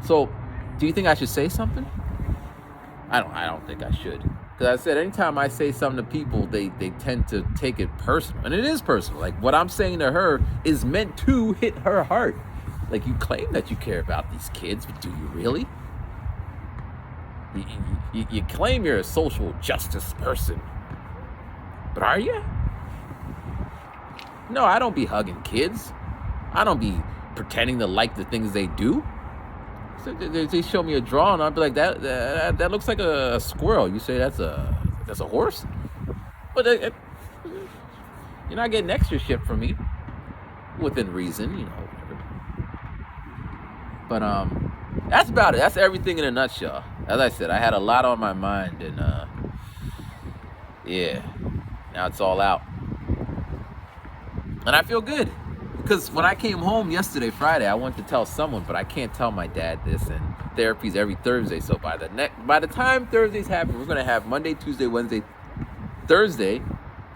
So, do you think I should say something? I don't think I should, because I said anytime I say something to people, they tend to take it personal, and it is personal. Like what I'm saying to her is meant to hit her heart. Like, you claim that you care about these kids, but do you really? You claim you're a social justice person, but are you? No, I don't be hugging kids. I don't be pretending to like the things they do. So they show me a drawing, I'll be like, that looks like a squirrel. You say that's a horse? But you're not getting extra shit from me, within reason, whatever. But that's about it. That's everything in a nutshell. As I said, I had a lot on my mind, and now it's all out, and I feel good. Because when I came home yesterday, Friday, I wanted to tell someone, but I can't tell my dad this, and therapy's every Thursday. So by the time Thursdays happen, we're gonna have Monday, Tuesday, Wednesday, Thursday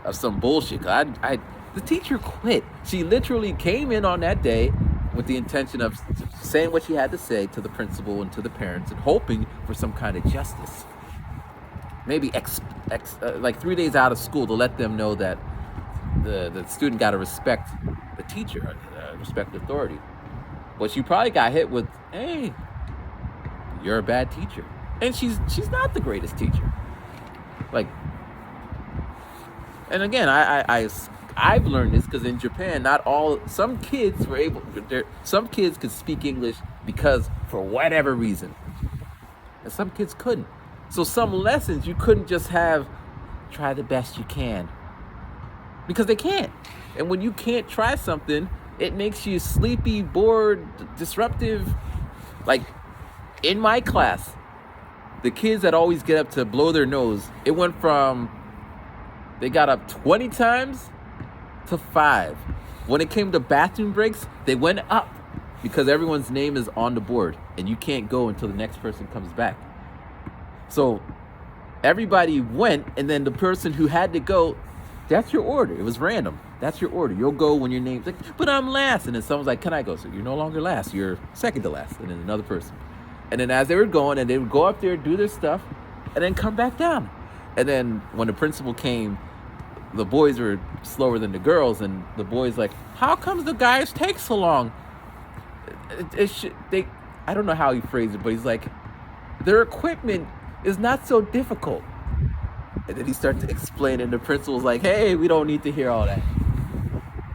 of some bullshit. The teacher quit. She literally came in on that day with the intention of saying what she had to say to the principal and to the parents, and hoping for some kind of justice. Maybe like 3 days out of school, to let them know that the student got to respect the teacher, respect authority. But she probably got hit with, hey, you're a bad teacher. And she's not the greatest teacher. Like, and again, I've learned this because in Japan, some kids could speak English because, for whatever reason, and some kids couldn't. So some lessons you couldn't just try the best you can, because they can't. And when you can't try something, it makes you sleepy, bored, disruptive. Like in my class, the kids that always get up to blow their nose, it went from, they got up 20 times to 5. When it came to bathroom breaks, they went up because everyone's name is on the board and you can't go until the next person comes back. So everybody went, and then the person who had to go, that's your order. It was random. That's your order. You'll go when your name's like, but I'm last. And then someone's like, can I go? So you're no longer last. You're second to last. And then another person. And then as they were going, and they would go up there, do their stuff, and then come back down. And then when the principal came, the boys were slower than the girls. And the boys like, how comes the guys take so long? I don't know how he phrased it, but he's like, their equipment is not so difficult. And then he started to explain, and the principal's like, hey, we don't need to hear all that.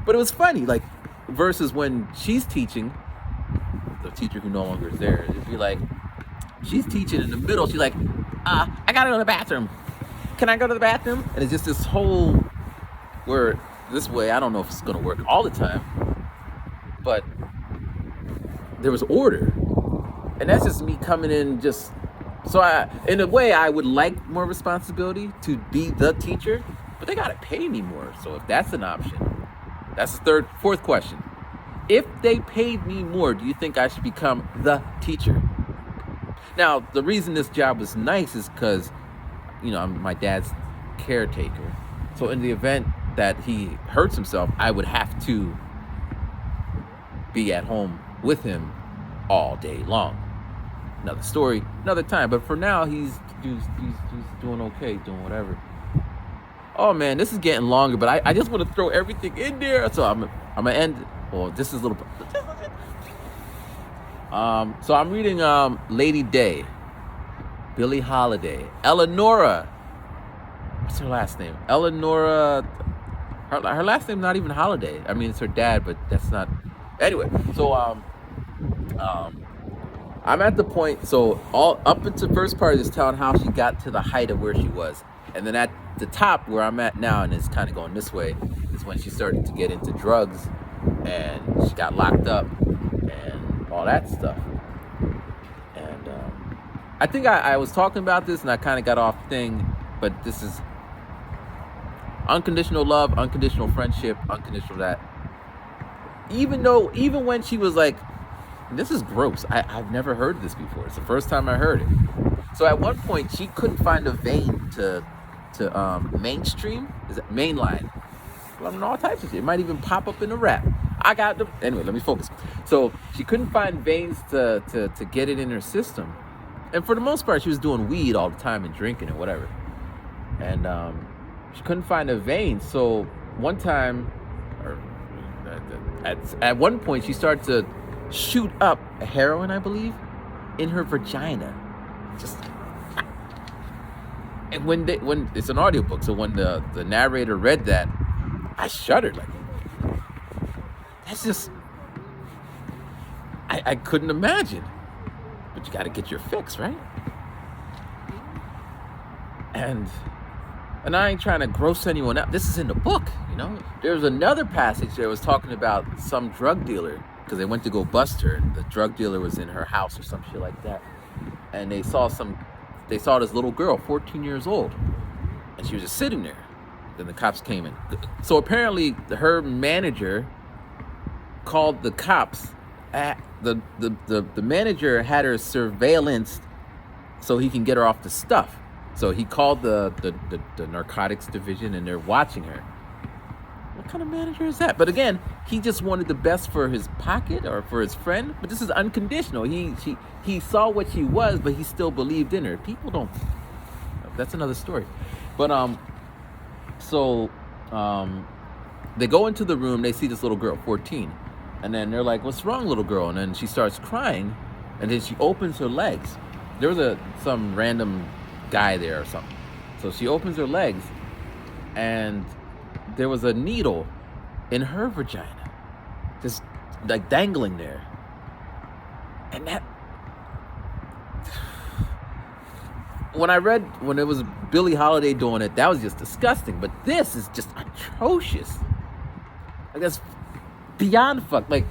But it was funny, like, versus when she's teaching, the teacher who no longer is there, it'd be like, she's teaching in the middle, she's like, I gotta go to the bathroom. Can I go to the bathroom? And it's just this whole, where this way, I don't know if it's gonna work all the time, but there was order. And that's just me coming in just, so in a way, I would like more responsibility to be the teacher, but they gotta pay me more. So if that's an option, that's the fourth question. If they paid me more, do you think I should become the teacher? Now, the reason this job was nice is because, I'm my dad's caretaker. So in the event that he hurts himself, I would have to be at home with him all day long. Another story, another time. But for now, he's He's doing okay, doing whatever. Oh man, this is getting longer, but I just want to throw everything in there. So I'm gonna end. Well, this is a little. So I'm reading Lady Day, Billie Holiday, Eleonora. What's her last name? Eleonora. Her last name not even Holiday. I mean, it's her dad, but that's not. Anyway, so I'm at the point. So all up into the first part of this town, how she got to the height of where she was, and then at the top where I'm at now, and it's kind of going this way, is when she started to get into drugs, and she got locked up, and all that stuff. And I think I was talking about this, and I kind of got off thing, but this is unconditional love, unconditional friendship, unconditional that. Even when she was like, this is gross. I've never heard this before. It's the first time I heard it. So at one point, she couldn't find a vein to mainstream. Is it mainline? Well, all types of shit. It might even pop up in a rap. I got the anyway. Let me focus. So she couldn't find veins to get it in her system, and for the most part, she was doing weed all the time and drinking and whatever. And she couldn't find a vein. So one time, or at one point, she started to shoot up heroin, I believe, in her vagina. Just and when it's an audiobook, so when the narrator read that, I shuddered. Like, that's just I couldn't imagine. But you got to get your fix, right? And I ain't trying to gross anyone out. This is in the book, you know. There was another passage that was talking about some drug dealer, because they went to go bust her. The drug dealer was in her house or some shit like that, and they saw this little girl, 14 years old, and she was just sitting there. Then the cops came in. So apparently, her manager called the cops. The manager had her surveillanced so he can get her off the stuff. So he called the narcotics division, and they're watching her. What kind of manager is that? But again, he just wanted the best for his pocket or for his friend. But this is unconditional. He saw what she was, but he still believed in her. People don't. That's another story. But they go into the room. They see this little girl, 14, and then they're like, "What's wrong, little girl?" And then she starts crying, and then she opens her legs. There was some random guy there or something. So she opens her legs, and there was a needle in her vagina, just like dangling there. And that, when it was Billie Holiday doing it, that was just disgusting. But this is just atrocious. Like, that's beyond fuck. Like,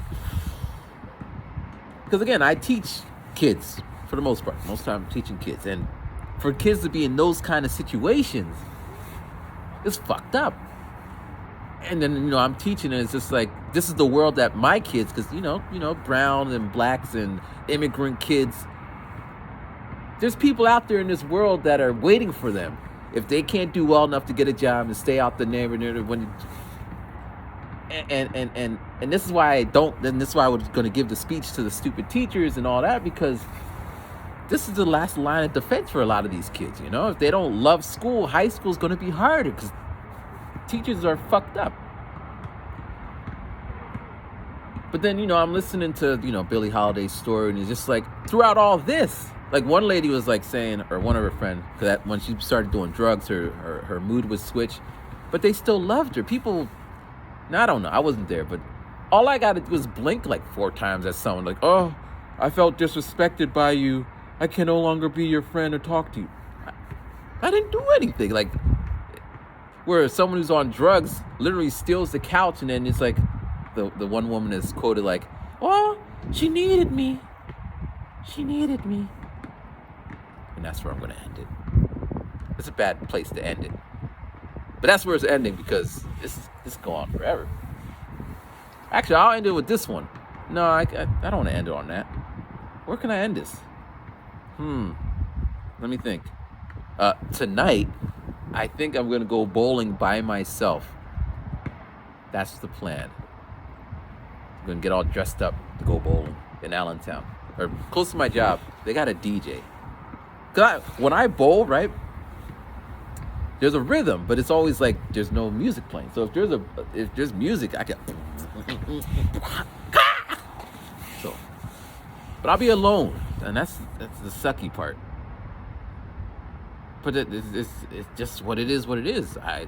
because again, I teach kids for the most part. Most time I'm teaching kids, and for kids to be in those kind of situations, it's fucked up. And then, I'm teaching, and it's just like, this is the world that my kids, because, brown and blacks and immigrant kids, there's people out there in this world that are waiting for them. If they can't do well enough to get a job and stay out the neighborhood, and this is why I was going to give the speech to the stupid teachers and all that, because this is the last line of defense for a lot of these kids. If they don't love school, high school is going to be harder because teachers are fucked up. But then, I'm listening to, Billie Holiday's story, and it's just like, throughout all this, like, one lady was like saying, or one of her friends, that when she started doing drugs, her mood would switch, but they still loved her. People, I don't know, I wasn't there, but all I got to do was blink like 4 times at someone, like, "Oh, I felt disrespected by you. I can no longer be your friend or talk to you." I didn't do anything. Like, where someone who's on drugs literally steals the couch, and then it's like, the one woman is quoted like, "Oh, she needed me. She needed me." And that's where I'm going to end it. It's a bad place to end it. But that's where it's ending, because this go on forever. Actually, I'll end it with this one. No, I don't want to end it on that. Where can I end this? Let me think. Tonight, I think I'm going to go bowling by myself. That's the plan. I'm going to get all dressed up to go bowling in Allentown. Or close to my job. They got a DJ. When I bowl, right, there's a rhythm, but it's always like there's no music playing. So if there's music, I can. So, but I'll be alone, and that's the sucky part. But it's just what it is. What it is. I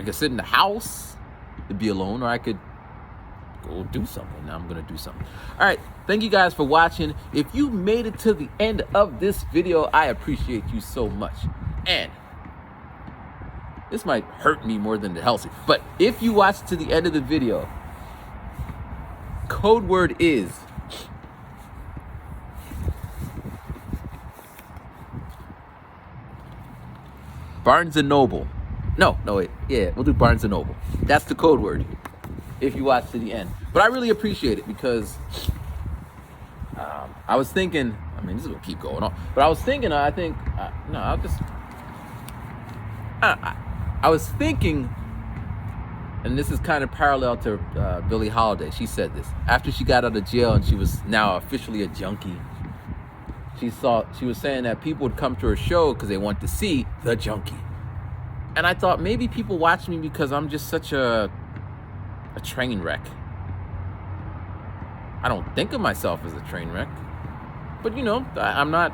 could sit in the house to be alone, or I could go do something. Now I'm gonna do something. All right, thank you guys for watching. If you made it to the end of this video, I appreciate you so much. And this might hurt me more than it helps me, but if you watch to the end of the video, code word is Barnes & Noble. No, wait. Yeah, we'll do Barnes & Noble. That's the code word if you watch to the end. But I really appreciate it because I was thinking, I mean, this is going to keep going on, but I was thinking, I was thinking, and this is kind of parallel to Billie Holiday. She said this after she got out of jail and she was now officially a junkie. She was saying that people would come to her show because they want to see the junkie. And I thought maybe people watch me because I'm just such a train wreck. I don't think of myself as a train wreck, but you know, I'm not,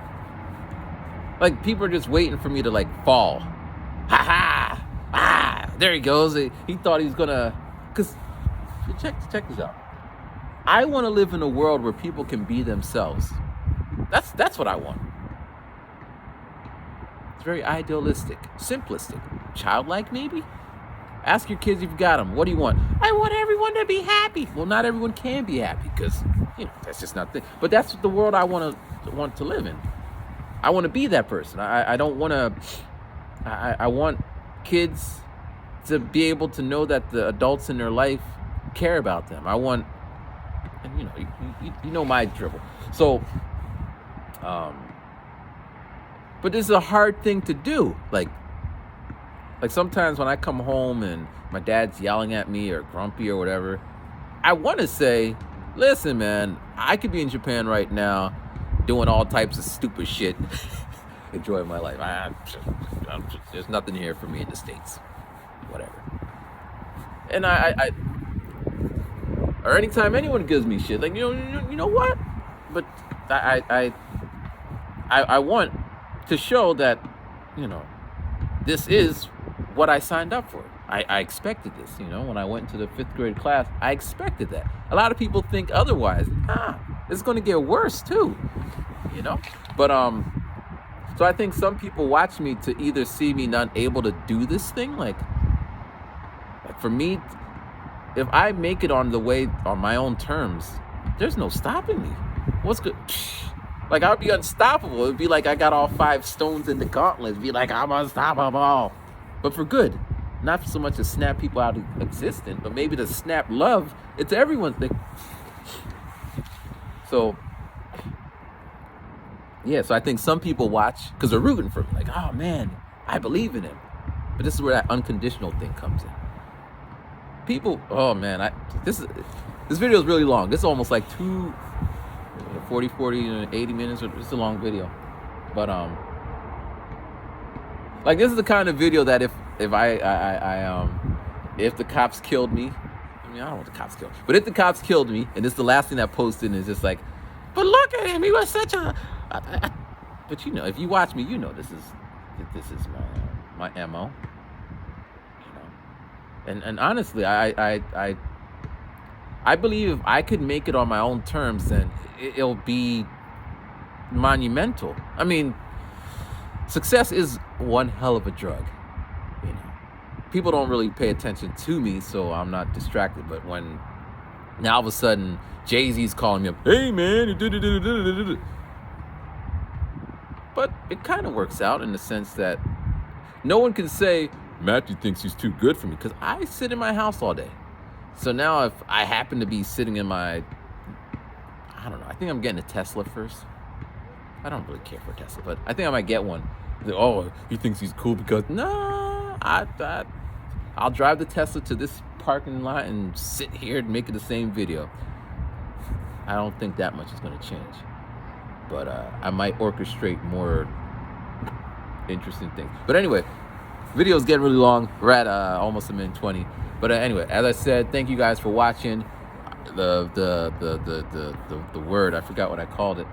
like, people are just waiting for me to like fall. Ha ha! Ah! There he goes. He thought he was gonna, cause check this out. I want to live in a world where people can be themselves. That's what I want. It's very idealistic, simplistic, childlike maybe. Ask your kids if you've got them. What do you want? I want everyone to be happy. Well, not everyone can be happy because, you know, that's just not the. But that's the world I want to live in. I want to be that person. I don't want to. I want kids to be able to know that the adults in their life care about them. I want, and you know, you know my dribble. So, but this is a hard thing to do. Like sometimes when I come home and my dad's yelling at me or grumpy or whatever, I want to say, listen, man, I could be in Japan right now doing all types of stupid shit, enjoying my life. There's nothing here for me in the States, whatever. And or anytime anyone gives me shit, like, you know what? But I want to show that, you know, this is what I signed up for. I expected this, you know, when I went to the 5th grade class, I expected that. A lot of people think otherwise. It's going to get worse too, you know? But, so I think some people watch me to either see me not able to do this thing. Like for me, if I make it on my own terms, there's no stopping me. What's good? Like, I would be unstoppable. It'd be like I got all 5 stones in the gauntlet. It'd be like, I'm unstoppable. But for good. Not so much to snap people out of existence, but maybe to snap love. It's everyone's thing. So, yeah, so I think some people watch because they're rooting for me. Like, oh, man, I believe in him. But this is where that unconditional thing comes in. People, oh, man, this video is really long. This is almost like 40, 80 minutes. It's a long video. But, like, this is the kind of video that if the cops killed me, I mean, I don't want the cops killed me, but if the cops killed me, and this is the last thing I posted, and it's just like, but look at him, he was such a, but you know, if you watch me, you know, this is my MO, you know, and honestly, I believe if I could make it on my own terms, then it'll be monumental. I mean, success is one hell of a drug, you know. People don't really pay attention to me, so I'm not distracted. But when now all of a sudden Jay-Z's calling me up, hey man, but it kind of works out in the sense that no one can say Matthew thinks he's too good for me because I sit in my house all day. So now if I happen to be sitting in my, I don't know, I think I'm getting a Tesla first. I don't really care for Tesla, but I think I might get one. Like, oh, he thinks he's cool because, nah, I'll drive the Tesla to this parking lot and sit here and make it the same video. I don't think that much is going to change. but I might orchestrate more interesting things. But anyway, video's getting really long. We're at almost a minute 20. But anyway, as I said, thank you guys for watching. The word, I forgot what I called it.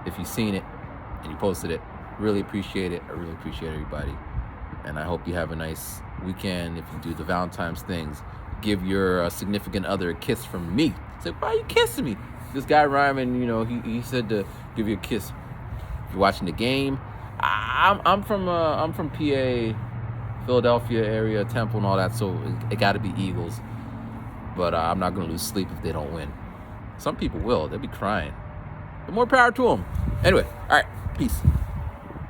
If you've seen it and you posted it, really appreciate it. I really appreciate everybody, and I hope you have a nice weekend. If you do the Valentine's things, give your significant other a kiss from me. Say, why are you kissing me? This guy Ryman, you know, he said to give you a kiss. If you're watching the game, I'm from PA, Philadelphia area, Temple and all that, so it got to be Eagles. But I'm not gonna lose sleep if they don't win. Some people will. They'll be crying. But more power to them. Anyway, all right, peace.